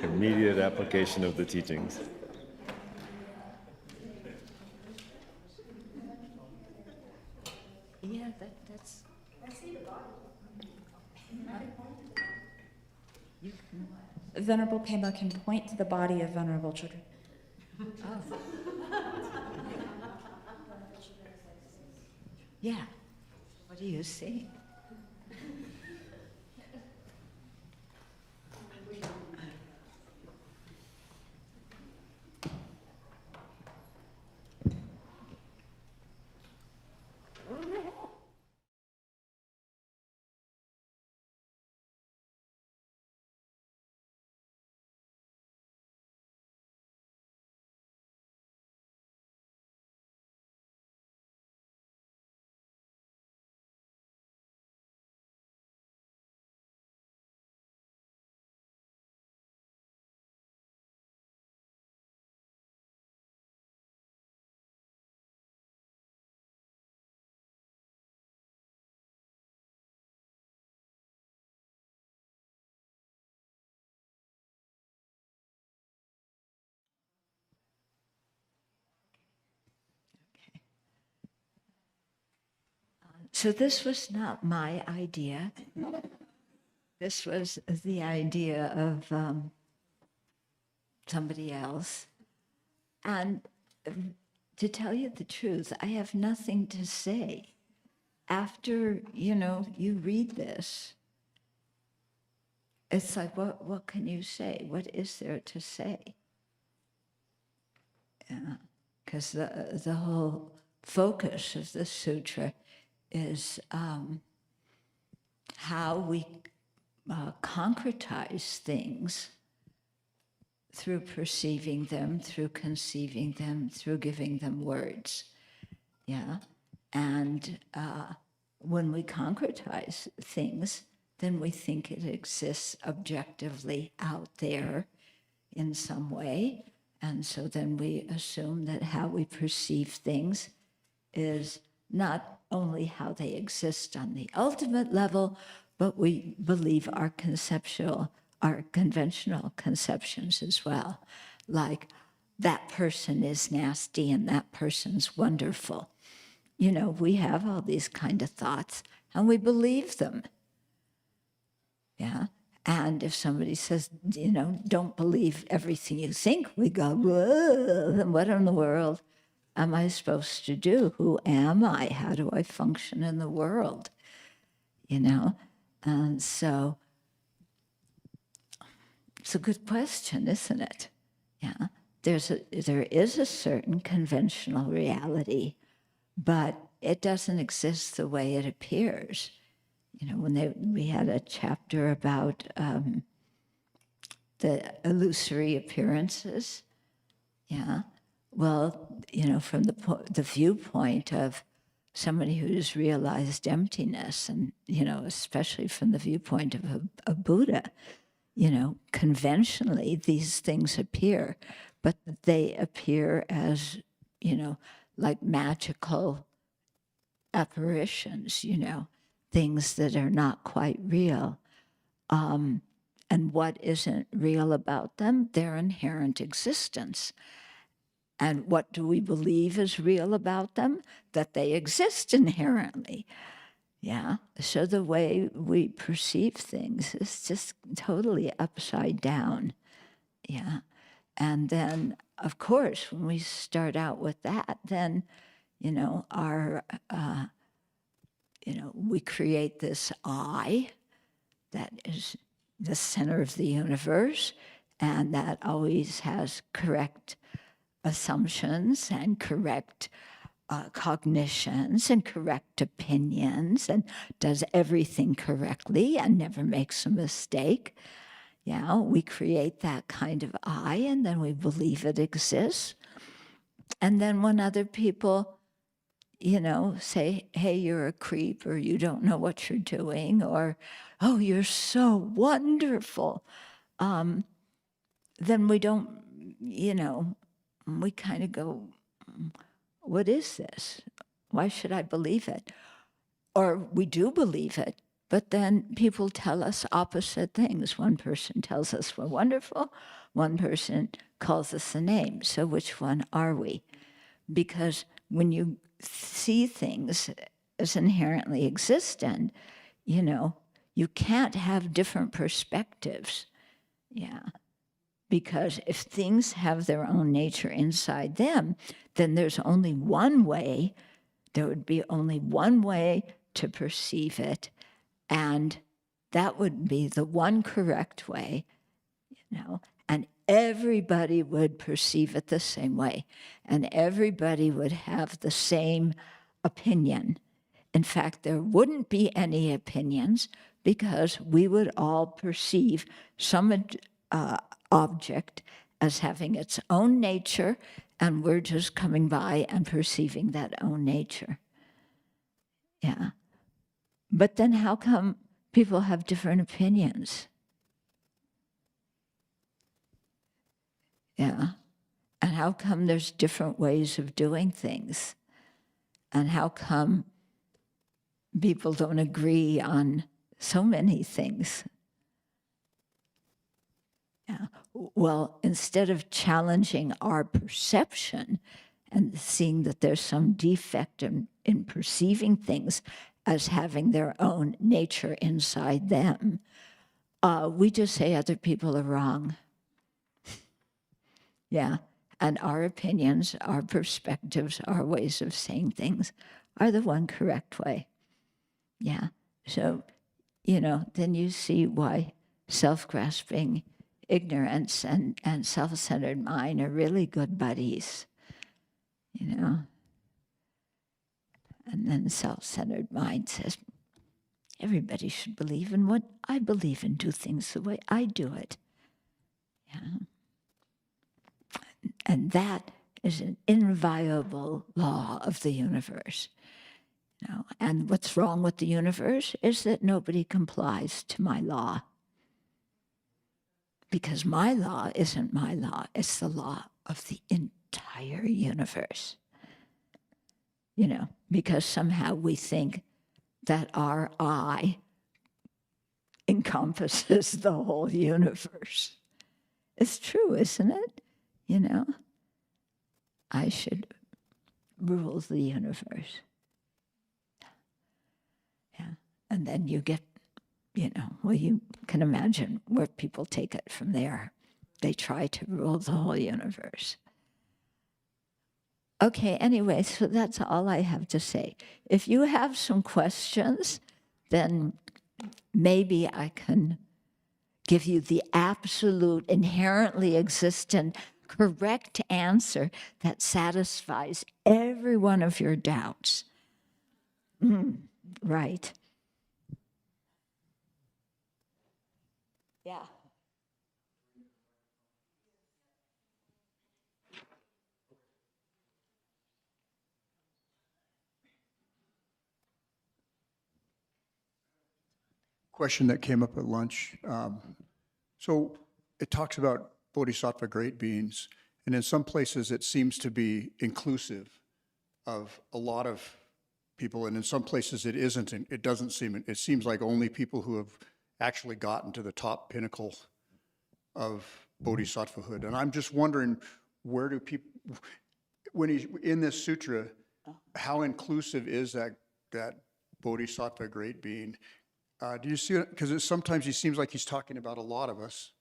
Immediate application of the teachings. Yeah, that's... Venerable Pema can point to the body of Venerable Children. Oh. Yeah. What do you see? So this was not my idea. This was the idea of somebody else. And to tell you the truth, I have nothing to say. After, you read this, it's like, what can you say? What is there to say? Yeah, because the whole focus of the sutra is how we concretize things through perceiving them, through conceiving them, through giving them words. Yeah, and when we concretize things, then we think it exists objectively out there in some way. And so then we assume that how we perceive things is not only how they exist on the ultimate level, but we believe our conventional conceptions as well. Like, that person is nasty and that person's wonderful. We have all these kind of thoughts and we believe them. Yeah. And if somebody says, don't believe everything you think, we go, whoa, then what in the world am I supposed to do? Who am I? How do I function in the world? And so it's a good question, isn't it? Yeah. There is a certain conventional reality, but it doesn't exist the way it appears. When we had a chapter about the illusory appearances, Yeah. Well, from the viewpoint of somebody who's realized emptiness, and, especially from the viewpoint of a Buddha, conventionally these things appear, but they appear as, like magical apparitions, things that are not quite real. And what isn't real about them? Their inherent existence. And what do we believe is real about them? That they exist inherently. Yeah. So the way we perceive things is just totally upside down. Yeah. And then, of course, when we start out with that, then, we create this I that is the center of the universe, and that always has correct assumptions and correct cognitions and correct opinions, and does everything correctly and never makes a mistake. Yeah, we create that kind of I, and then we believe it exists. And then when other people, say, hey, you're a creep, or you don't know what you're doing, or, oh, you're so wonderful, then we don't, we kind of go, what is this? Why should I believe it? Or we do believe it, but then people tell us opposite things. One person tells us we're wonderful, one person calls us a name. So which one are we? Because when you see things as inherently existent, you can't have different perspectives. Yeah. Because if things have their own nature inside them, then there's only one way, there would be only one way to perceive it, and that would be the one correct way, and everybody would perceive it the same way, and everybody would have the same opinion. In fact, there wouldn't be any opinions, because we would all perceive some object as having its own nature, and we're just coming by and perceiving that own nature. Yeah. But then how come people have different opinions? Yeah. And how come there's different ways of doing things? And how come people don't agree on so many things? Yeah. Well, instead of challenging our perception and seeing that there's some defect in perceiving things as having their own nature inside them, we just say other people are wrong. Yeah. And our opinions, our perspectives, our ways of saying things are the one correct way. Yeah. So, then you see why self-grasping ignorance and self-centered mind are really good buddies, And then self-centered mind says, everybody should believe in what I believe in, do things the way I do it. Yeah. And that is an inviolable law of the universe. And what's wrong with the universe is that nobody complies to my law. Because my law isn't my law, it's the law of the entire universe. Because somehow we think that our I encompasses the whole universe. It's true, isn't it? I should rule the universe. Yeah. And then you get, you can imagine where people take it from there. They try to rule the whole universe. Okay, anyway, so that's all I have to say. If you have some questions, then maybe I can give you the absolute, inherently existent, correct answer that satisfies every one of your doubts. Right. Yeah. question that came up at lunch. So it talks about bodhisattva great beings, and in some places it seems to be inclusive of a lot of people, and in some places it isn't. And it doesn't seem. It seems like only people who have actually gotten to the top pinnacle of bodhisattvahood. And I'm just wondering, where do people, when he's in this sutra, how inclusive is that bodhisattva great being? Do you see it? Because sometimes he seems like he's talking about a lot of us.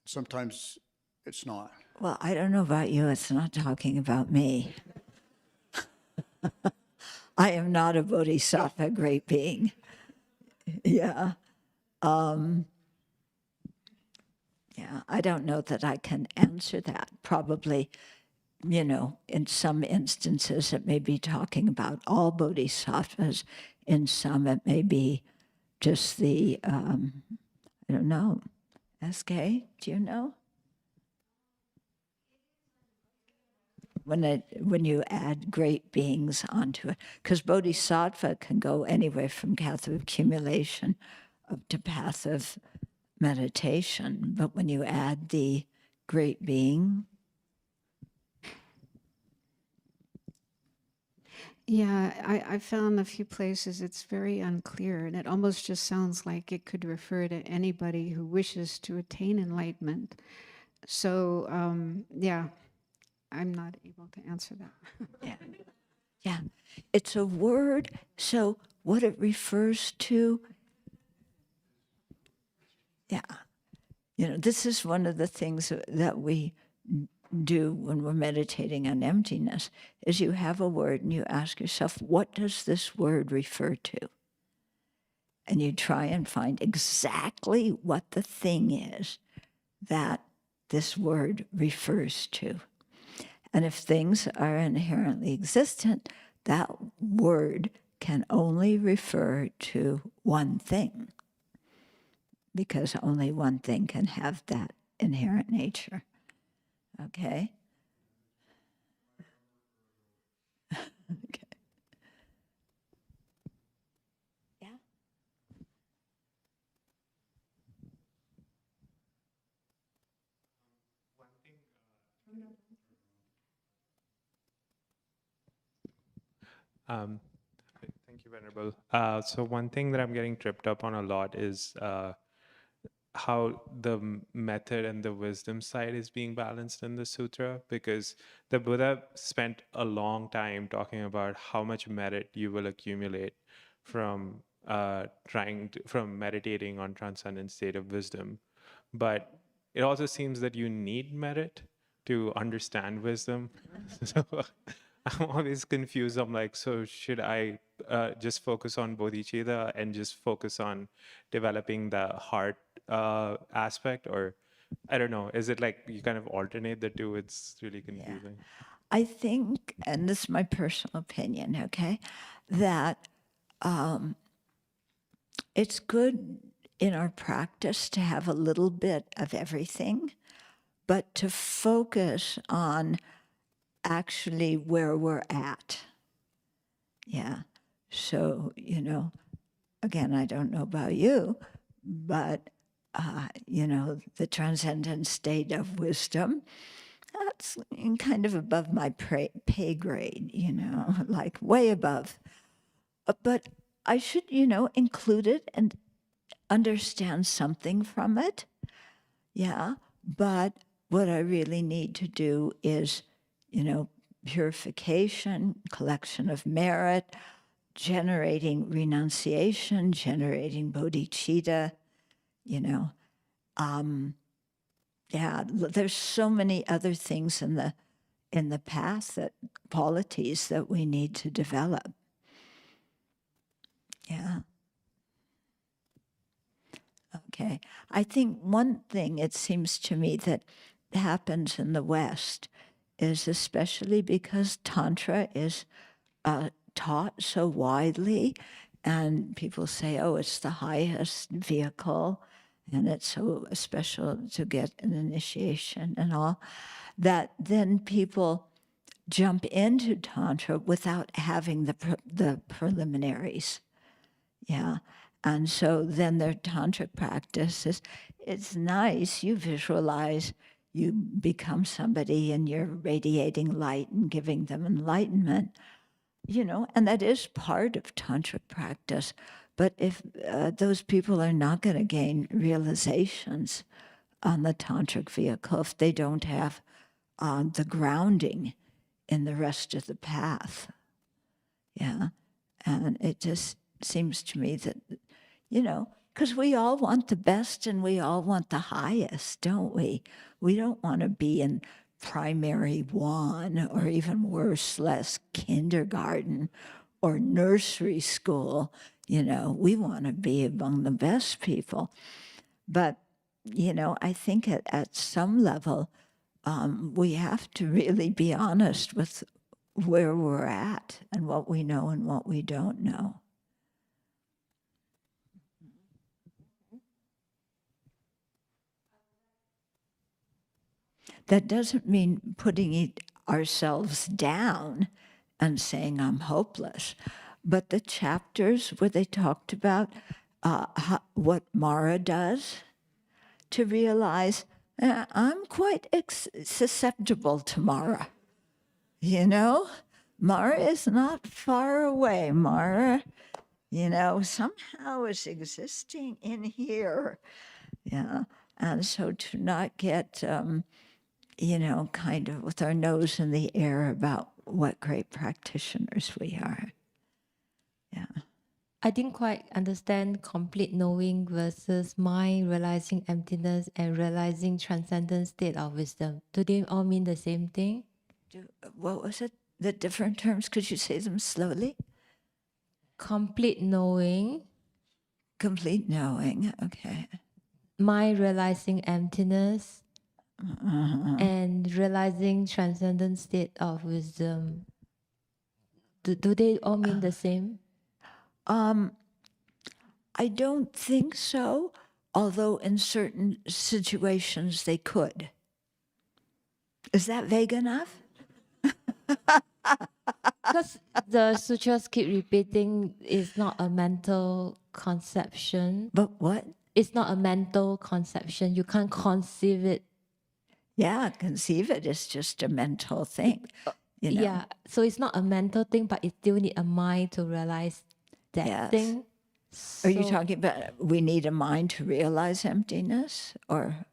Sometimes it's not. Well, I don't know about you. It's not talking about me. I am not a bodhisattva great being. Yeah. Yeah, I don't know that I can answer that. Probably, in some instances it may be talking about all bodhisattvas. In some it may be just the, I don't know. SK, do you know? When you add great beings onto it, because bodhisattva can go anywhere from path of accumulation up to path of meditation, but when you add the great being. Yeah, I found a few places it's very unclear, and it almost just sounds like it could refer to anybody who wishes to attain enlightenment. So, yeah, I'm not able to answer that. Yeah, it's a word, so what it refers to, this is one of the things that we do when we're meditating on emptiness, is you have a word and you ask yourself, what does this word refer to? And you try and find exactly what the thing is that this word refers to. And if things are inherently existent, that word can only refer to one thing, because only one thing can have that inherent nature. Okay? Okay. Yeah? Thank you, Venerable. So one thing that I'm getting tripped up on a lot is how the method and the wisdom side is being balanced in the sutra, because the Buddha spent a long time talking about how much merit you will accumulate from from meditating on transcendent state of wisdom. But it also seems that you need merit to understand wisdom. So I'm always confused. I'm like, so should I just focus on bodhicitta and just focus on developing the heart aspect? Or I don't know, is it like you kind of alternate the two? It's really confusing. I think, and this is my personal opinion, okay, that it's good in our practice to have a little bit of everything, but to focus on actually where we're at. Yeah. So, again, I don't know about you, but, the transcendent state of wisdom, that's kind of above my pay grade, like way above. But I should, include it and understand something from it. Yeah. But what I really need to do is, purification, collection of merit, generating renunciation, generating bodhicitta, there's so many other things in the path, qualities that we need to develop. Yeah. Okay. I think one thing, it seems to me, that happens in the West is, especially because Tantra is taught so widely, and people say, oh, it's the highest vehicle, and it's so special to get an initiation and all, that then people jump into Tantra without having the preliminaries. Yeah. And so then their tantric practice is, it's nice, you visualize, you become somebody and you're radiating light and giving them enlightenment, and that is part of tantric practice. But if those people are not going to gain realizations on the tantric vehicle, if they don't have the grounding in the rest of the path, and it just seems to me that, because we all want the best and we all want the highest, don't we? We don't want to be in primary one, or even worse, less kindergarten or nursery school. We want to be among the best people. But, I think at some level, we have to really be honest with where we're at and what we know and what we don't know. That doesn't mean putting ourselves down and saying, I'm hopeless. But the chapters where they talked about what Mara does, to realize I'm quite susceptible to Mara. Mara is not far away. Mara, somehow is existing in here. Yeah. And so to not get, kind of with our nose in the air about what great practitioners we are. Yeah. I didn't quite understand complete knowing versus mind realizing emptiness and realizing transcendent state of wisdom. Do they all mean the same thing? What was it? The different terms? Could you say them slowly? Complete knowing. Complete knowing, okay. Mind realizing emptiness. And realizing transcendent state of wisdom. Do they all mean the same? I don't think so, although in certain situations they could. Is that vague enough? Because the sutras keep repeating, it's not a mental conception. But what? It's not a mental conception. You can't conceive it. Yeah, conceive it is just a mental thing. Yeah, so it's not a mental thing, but it still need a mind to realize that thing. Are you talking about we need a mind to realize emptiness, or?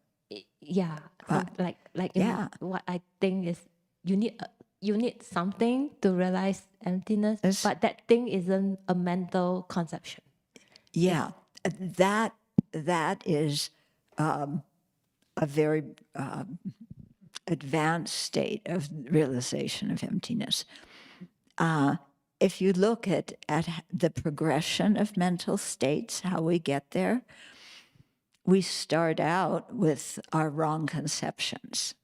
Yeah, what I think is you need something to realize emptiness, but that thing isn't a mental conception. Yeah, that is a very advanced state of realization of emptiness. If you look at the progression of mental states, how we get there, we start out with our wrong conceptions.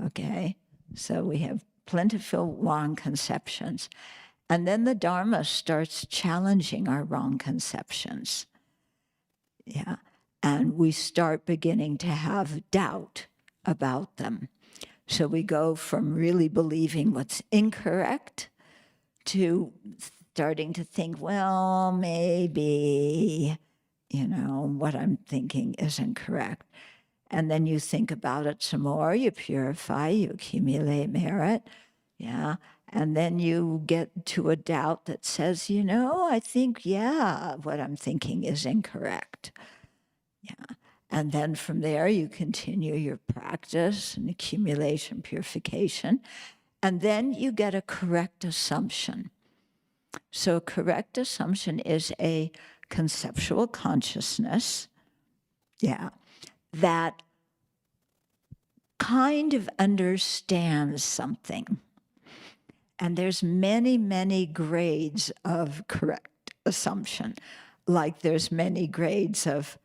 Okay? So we have plentiful wrong conceptions. And then the Dharma starts challenging our wrong conceptions. Yeah. And we start beginning to have doubt about them. So we go from really believing what's incorrect to starting to think, well, maybe, what I'm thinking isn't correct. And then you think about it some more, you purify, you accumulate merit, and then you get to a doubt that says, I think, what I'm thinking is incorrect. Yeah. And then from there, you continue your practice and accumulation, purification. And then you get a correct assumption. So a correct assumption is a conceptual consciousness, that kind of understands something. And there's many, many grades of correct assumption, like there's many grades of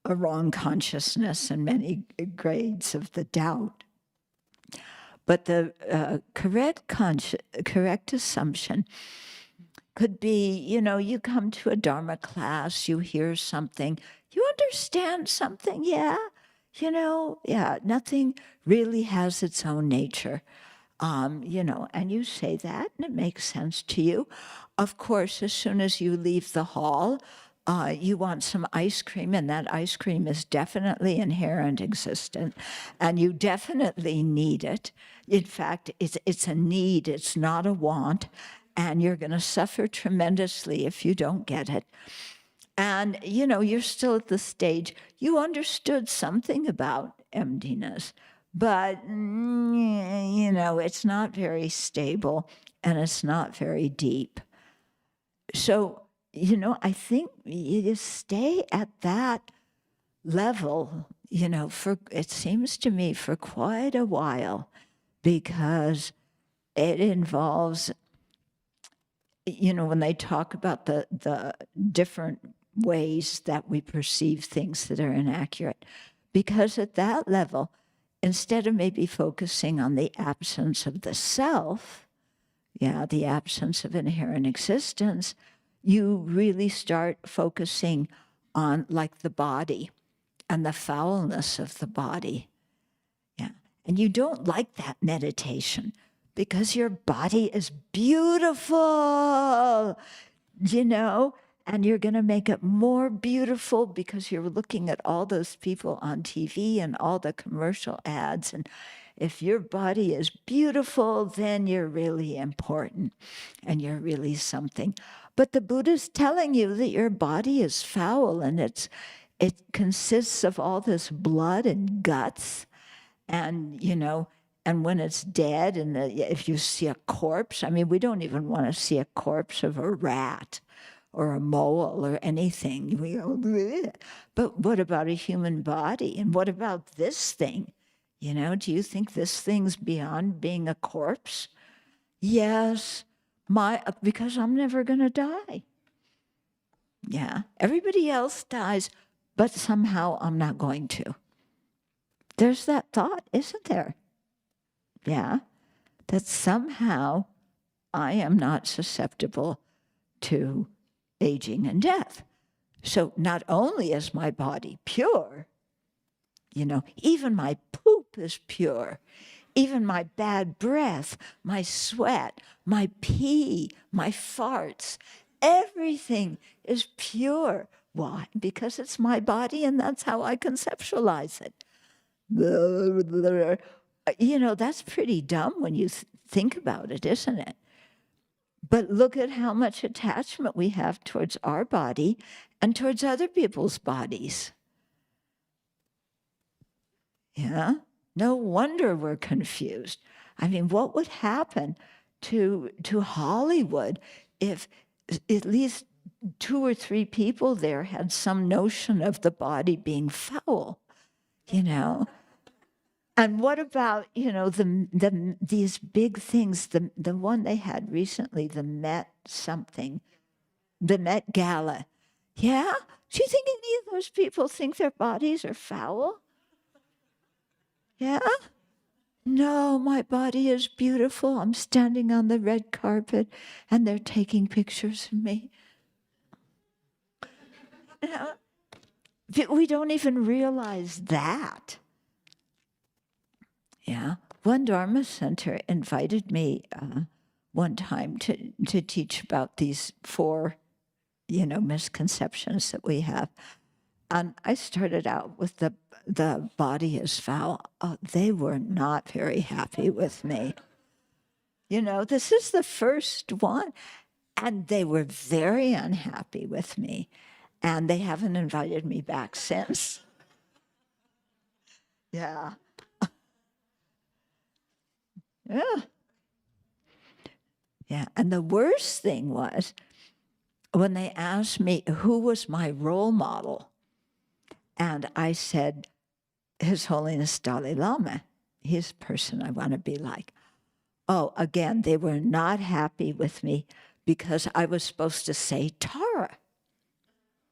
a wrong consciousness and many grades of the doubt. But the correct assumption could be, you come to a Dharma class, you hear something, you understand something, nothing really has its own nature. And you say that and it makes sense to you. Of course, as soon as you leave the hall, You want some ice cream, and that ice cream is definitely inherent existent, and you definitely need it. In fact, it's a need, it's not a want, and you're going to suffer tremendously if you don't get it. And, you're still at the stage, you understood something about emptiness, but, it's not very stable, and it's not very deep. So, I think you stay at that level, it seems to me for quite a while, because it involves, when they talk about the different ways that we perceive things that are inaccurate, because at that level, instead of maybe focusing on the absence of the self, the absence of inherent existence, you really start focusing on like the body and the foulness of the body. And you don't like that meditation because your body is beautiful, and you're going to make it more beautiful because you're looking at all those people on TV and all the commercial ads. And if your body is beautiful, then you're really important and you're really something. But the Buddha's telling you that your body is foul, and it consists of all this blood and guts, and and when it's dead, and if you see a corpse, we don't even want to see a corpse of a rat or a mole or anything. We go, bleh. But what about a human body? And what about this thing? Do you think this thing's beyond being a corpse? Yes, because I'm never going to die. Everybody else dies, but somehow I'm not going to. There's that thought, isn't there? That somehow I am not susceptible to aging and death. So not only is my body pure, even my poop is pure. Even my bad breath, my sweat, my pee, my farts, everything is pure. Why? Because it's my body, and that's how I conceptualize it. That's pretty dumb when you think about it, isn't it? But look at how much attachment we have towards our body and towards other people's bodies. No wonder we're confused. What would happen to Hollywood if at least 2 or 3 people there had some notion of the body being foul, And what about, these big things, the one they had recently, the Met Gala. Do you think any of those people think their bodies are foul? No, my body is beautiful. I'm standing on the red carpet and they're taking pictures of me. We don't even realize that. One Dharma center invited me one time to teach about these 4, misconceptions that we have. And I started out with the body is foul. They were not very happy with me. This is the first one. And they were very unhappy with me. And they haven't invited me back since. And the worst thing was when they asked me who was my role model. And I said, His Holiness Dalai Lama. He's the person I want to be like. Again, they were not happy with me because I was supposed to say Tara.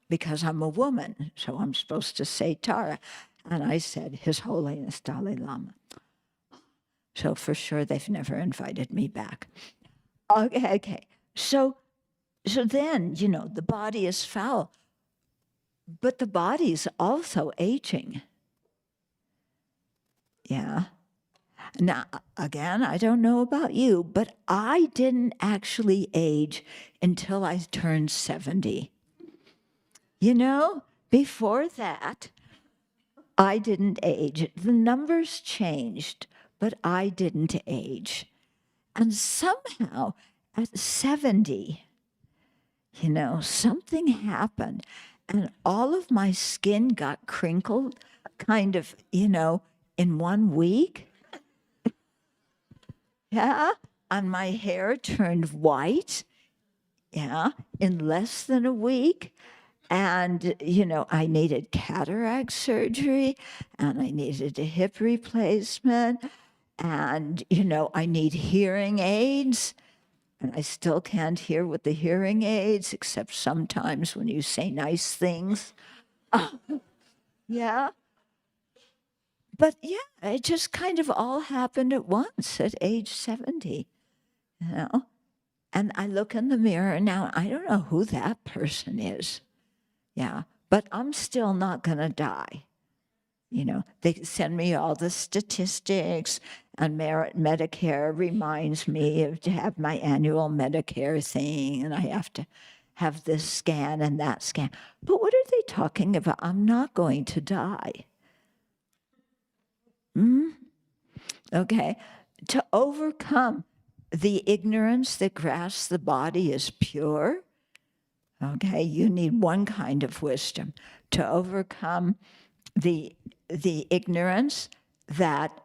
Because I'm a woman, so I'm supposed to say Tara. And I said, His Holiness Dalai Lama. So for sure, they've never invited me back. Okay. So then, the body is foul. But the body's also aging. Now, again, I don't know about you, but I didn't actually age until I turned 70. You know, before that, I didn't age. The numbers changed, but I didn't age. And somehow at 70, you know, something happened and all of my skin got crinkled kind of, you know, in 1 week. Yeah. And my hair turned white. Yeah. In less than a week. And, you know, I needed cataract surgery and I needed a hip replacement. And, you know, I need hearing aids. And I still can't hear with the hearing aids, except sometimes when you say nice things. Yeah. But yeah, it just kind of all happened at once at age 70, you know? And I look in the mirror now, I don't know who that person is. Yeah. But I'm still not going to die. You know, they send me all the statistics, and Medicare reminds me to have my annual Medicare thing, and I have to have this scan and that scan. But what are they talking about? I'm not going to die. Okay, to overcome the ignorance that grasps the body as pure, okay, you need one kind of wisdom. To overcome the ignorance that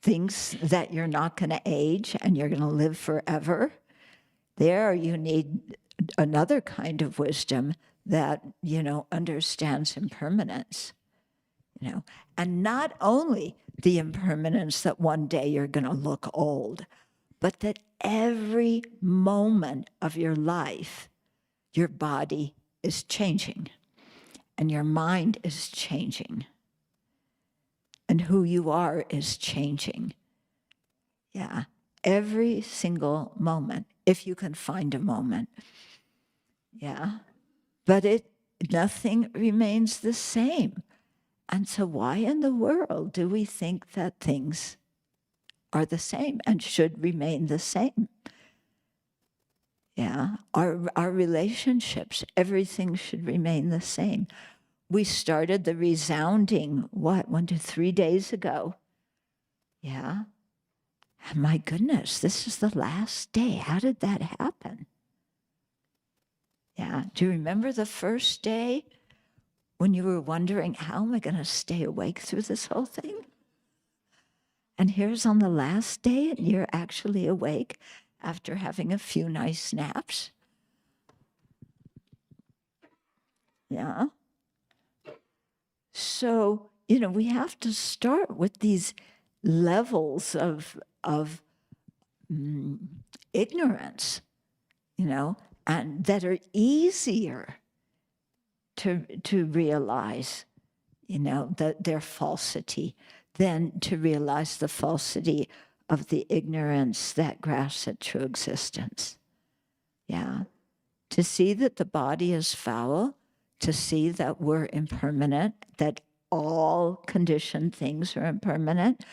thinks that you're not going to age and you're going to live forever, there you need another kind of wisdom that, you know, understands impermanence, you know, and not only the impermanence that one day you're going to look old, but that every moment of your life, your body is changing and your mind is changing. And who you are is changing. Yeah, every single moment, if you can find a moment. Yeah, but nothing remains the same. And so why in the world do we think that things are the same and should remain the same? Yeah, our relationships, everything should remain the same. We started the Resounding, 1 to 3 days ago. Yeah. And my goodness, this is the last day. How did that happen? Yeah. Do you remember the first day when you were wondering, how am I going to stay awake through this whole thing? And here's on the last day, and you're actually awake after having a few nice naps. Yeah. So, you know, we have to start with these levels of ignorance, you know, and that are easier to realize, you know, that their falsity than to realize the falsity of the ignorance that grasps at true existence. Yeah. To see that the body is foul, to see that we're impermanent, that all conditioned things are impermanent,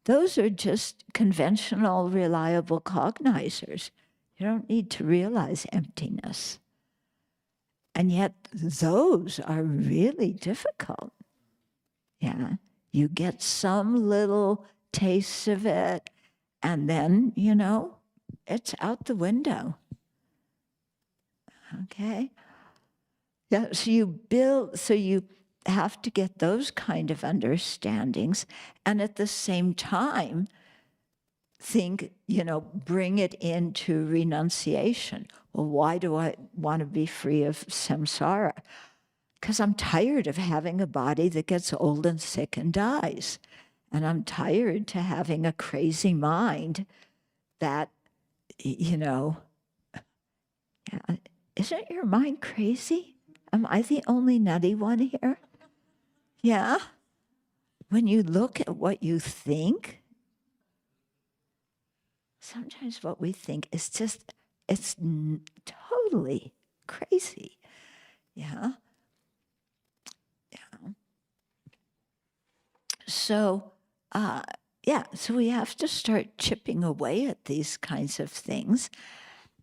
those are just conventional, reliable cognizers. You don't need to realize emptiness. And yet those are really difficult. Yeah. You get some little taste of it, and then, you know, it's out the window. Okay? Yeah, so you have to get those kind of understandings, and at the same time, think, you know, bring it into renunciation. Well, why do I want to be free of samsara? Because I'm tired of having a body that gets old and sick and dies. And I'm tired to having a crazy mind that, you know, isn't your mind crazy? Am I the only nutty one here? Yeah? When you look at what you think, sometimes what we think is just, it's totally crazy. Yeah? Yeah. So, so we have to start chipping away at these kinds of things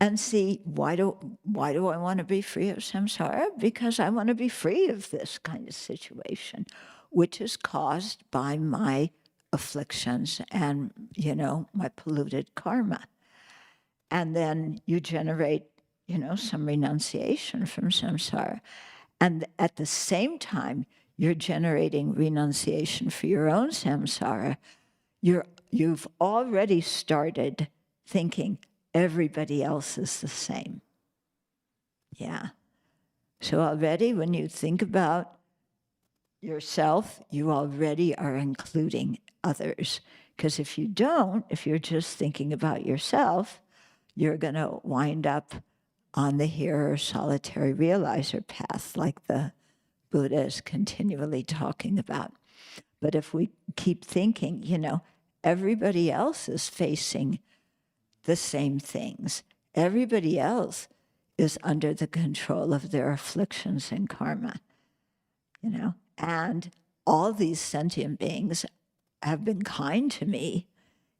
and see, why do I want to be free of samsara? Because I want to be free of this kind of situation, which is caused by my afflictions and, my polluted karma. And then you generate, some renunciation from samsara. And at the same time, you're generating renunciation for your own samsara. You've already started thinking everybody else is the same. Yeah. So already when you think about yourself, you already are including others. Because if you don't, if you're just thinking about yourself, you're going to wind up on the hearer solitary realizer path, like the Buddha is continually talking about. But if we keep thinking, everybody else is facing the same things. Everybody else is under the control of their afflictions and karma, and all these sentient beings have been kind to me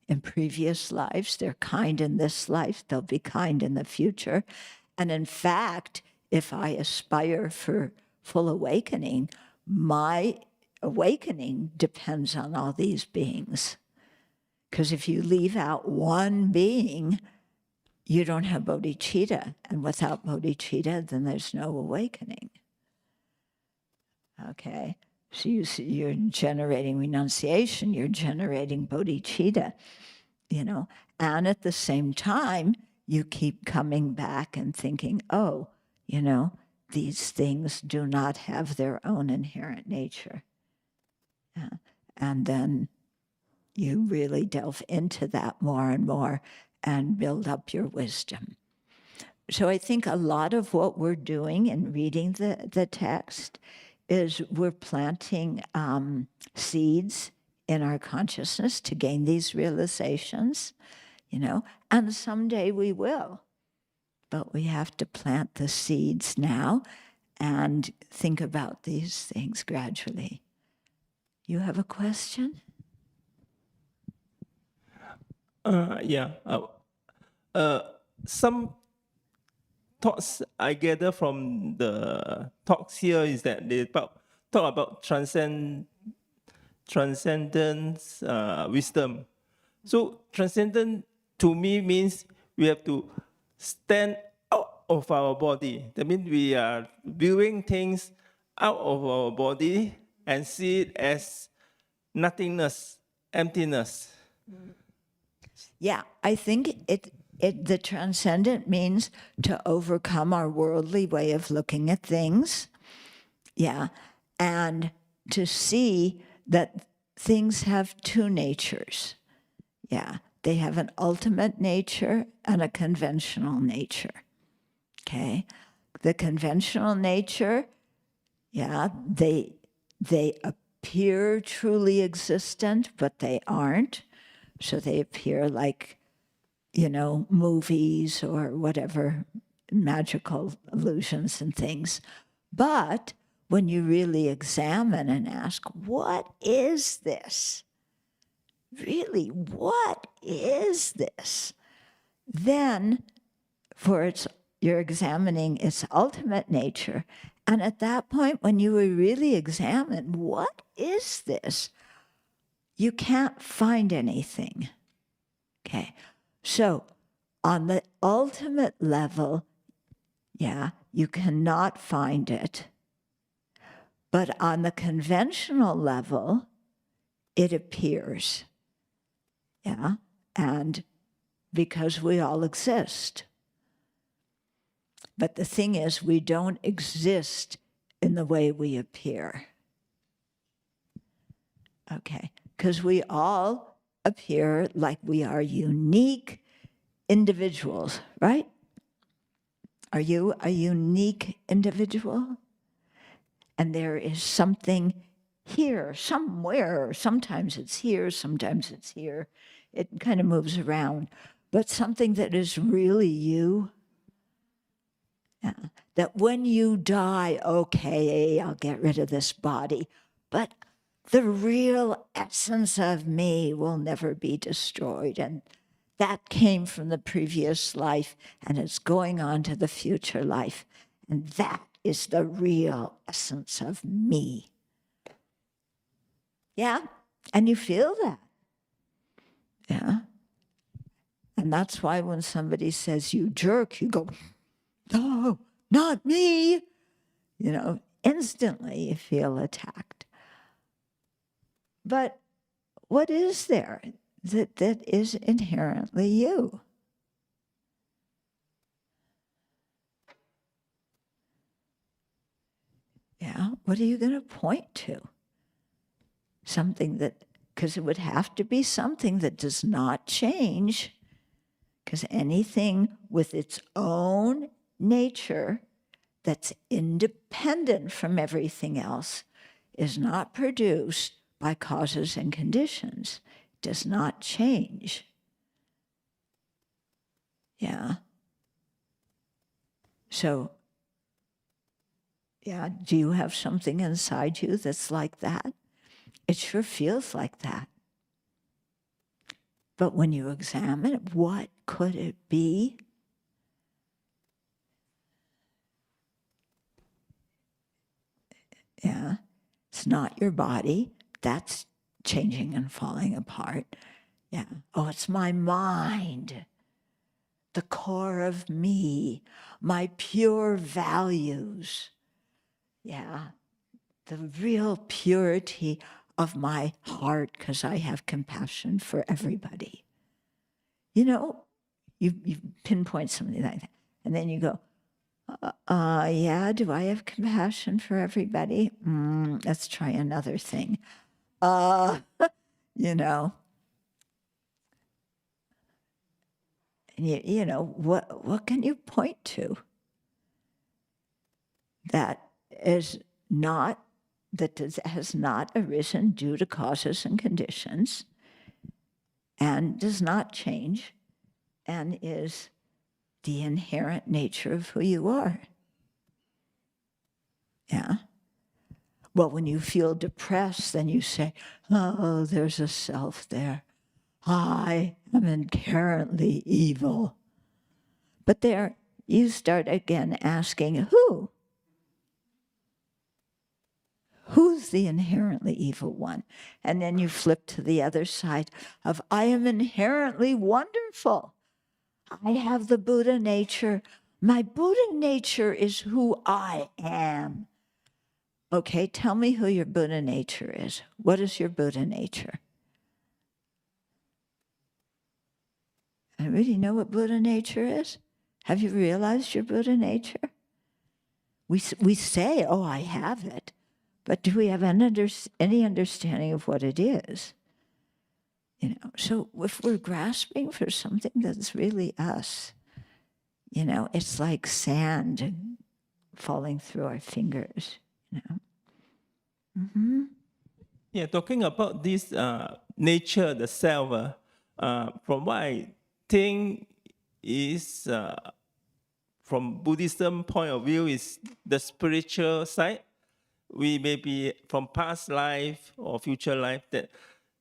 in previous lives. They're kind in this life. They'll be kind in the future. And in fact, if I aspire for full awakening, my awakening depends on all these beings. Because if you leave out one being, you don't have bodhicitta. And without bodhicitta, then there's no awakening. Okay, so you're generating renunciation, you're generating bodhicitta, and at the same time, you keep coming back and thinking, these things do not have their own inherent nature. Yeah. And then you really delve into that more and more and build up your wisdom. So I think a lot of what we're doing in reading the text is we're planting seeds in our consciousness to gain these realizations, and someday we will. But we have to plant the seeds now and think about these things gradually. You have a question? Some thoughts I gather from the talks here is that they talk about transcendence wisdom. So transcendent to me means we have to stand out of our body. That means we are viewing things out of our body and see it as nothingness, emptiness. Yeah, I think the transcendent means to overcome our worldly way of looking at things. Yeah, and to see that things have two natures. Yeah, they have an ultimate nature and a conventional nature. Okay, the conventional nature, yeah, they appear truly existent, but they aren't. So they appear like, movies or whatever, magical illusions and things. But when you really examine and ask, what is this? Really, what is this? Then you're examining its ultimate nature. And at that point, when you really examine, what is this? You can't find anything. Okay. So on the ultimate level, yeah, you cannot find it. But on the conventional level, it appears. Yeah. And because we all exist. But the thing is, we don't exist in the way we appear. Okay. Because we all appear like we are unique individuals, right? Are you a unique individual? And there is something here, somewhere. Sometimes it's here, sometimes it's here. It kind of moves around. But something that is really you. Yeah. That when you die, okay, I'll get rid of this body. But the real essence of me will never be destroyed. And that came from the previous life and it's going on to the future life. And that is the real essence of me. Yeah? And you feel that. Yeah? And that's why when somebody says, you jerk, you go, no, not me. You know, instantly you feel attacked. But what is there that is inherently you? Yeah, what are you going to point to? Something that, because it would have to be something that does not change, because anything with its own nature that's independent from everything else is not produced by causes and conditions, does not change. Yeah. So, yeah, do you have something inside you that's like that? It sure feels like that. But when you examine it, what could it be? Yeah, it's not your body. That's changing and falling apart. Yeah. Oh, it's my mind, the core of me, my pure values. Yeah, the real purity of my heart, because I have compassion for everybody. You know, you pinpoint something like that, and then you go, yeah, do I have compassion for everybody? Let's try another thing. You know, you know, what can you point to that is not, has not arisen due to causes and conditions and does not change and is the inherent nature of who you are? Yeah. Well, when you feel depressed, then you say, oh, there's a self there. I am inherently evil. But there, you start again asking, who? Who's the inherently evil one? And then you flip to the other side of, I am inherently wonderful. I have the Buddha nature. My Buddha nature is who I am. Okay, tell me who your Buddha nature is. What is your Buddha nature? Anybody know what Buddha nature is? Have you realized your Buddha nature? We say, oh, I have it. But do we have any understanding of what it is? You know, so if we're grasping for something that's really us, you know, it's like sand falling through our fingers, you know. Mm-hmm. Yeah, talking about this nature, the self, from what I think is, from Buddhism point of view, is the spiritual side. We may be from past life or future life that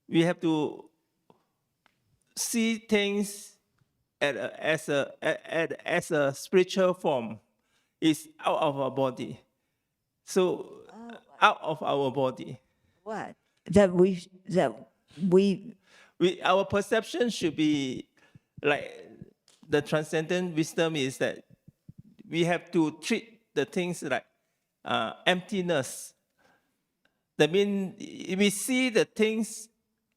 we have to see things as a spiritual form. It's out of our body. So out of our body. What? That we Our perception should be like the transcendent wisdom is that we have to treat the things like emptiness. That means we see the things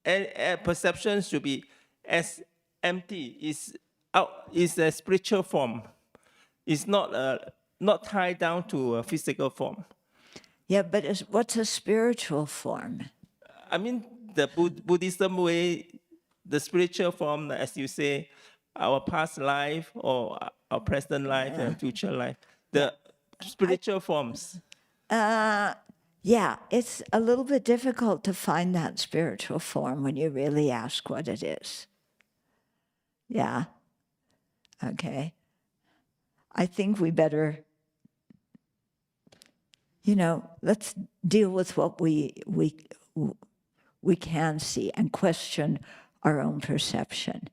and perception should be as empty. Is a spiritual form. It's not tied down to a physical form. Yeah, but what's a spiritual form? I mean, the Buddhism way, the spiritual form, as you say, our past life or our present life and future life, the spiritual forms. Yeah, it's a little bit difficult to find that spiritual form when you really ask what it is. Yeah. Okay. I think we better, you know, let's deal with what we can see and question our own perception.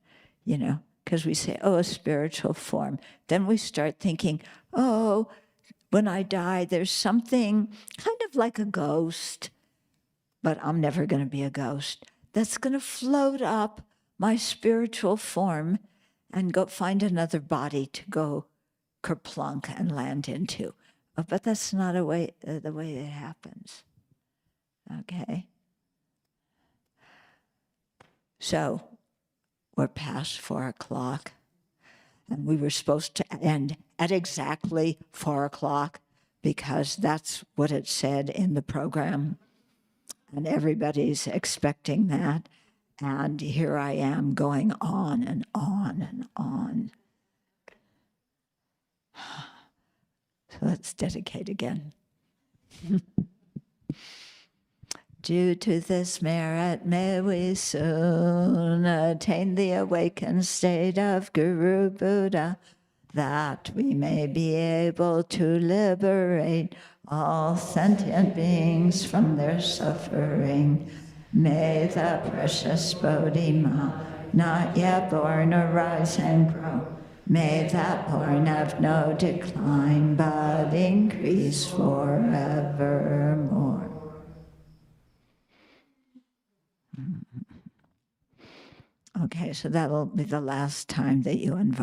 because we say, oh, a spiritual form. Then we start thinking, oh, when I die, there's something kind of like a ghost, but I'm never going to be a ghost, that's going to float up my spiritual form and go find another body to go kerplunk and land into. But that's not the way it happens. Okay? So, we're past 4 o'clock, and we were supposed to end at exactly 4 o'clock because that's what it said in the program, and everybody's expecting that, and here I am going on and on and on. So let's dedicate again. Due to this merit, may we soon attain the awakened state of Guru Buddha, that we may be able to liberate all sentient beings from their suffering. May the precious Bodhima, not yet born, arise and grow. May that born have no decline, but increase forevermore. Okay, so that'll be the last time that you invite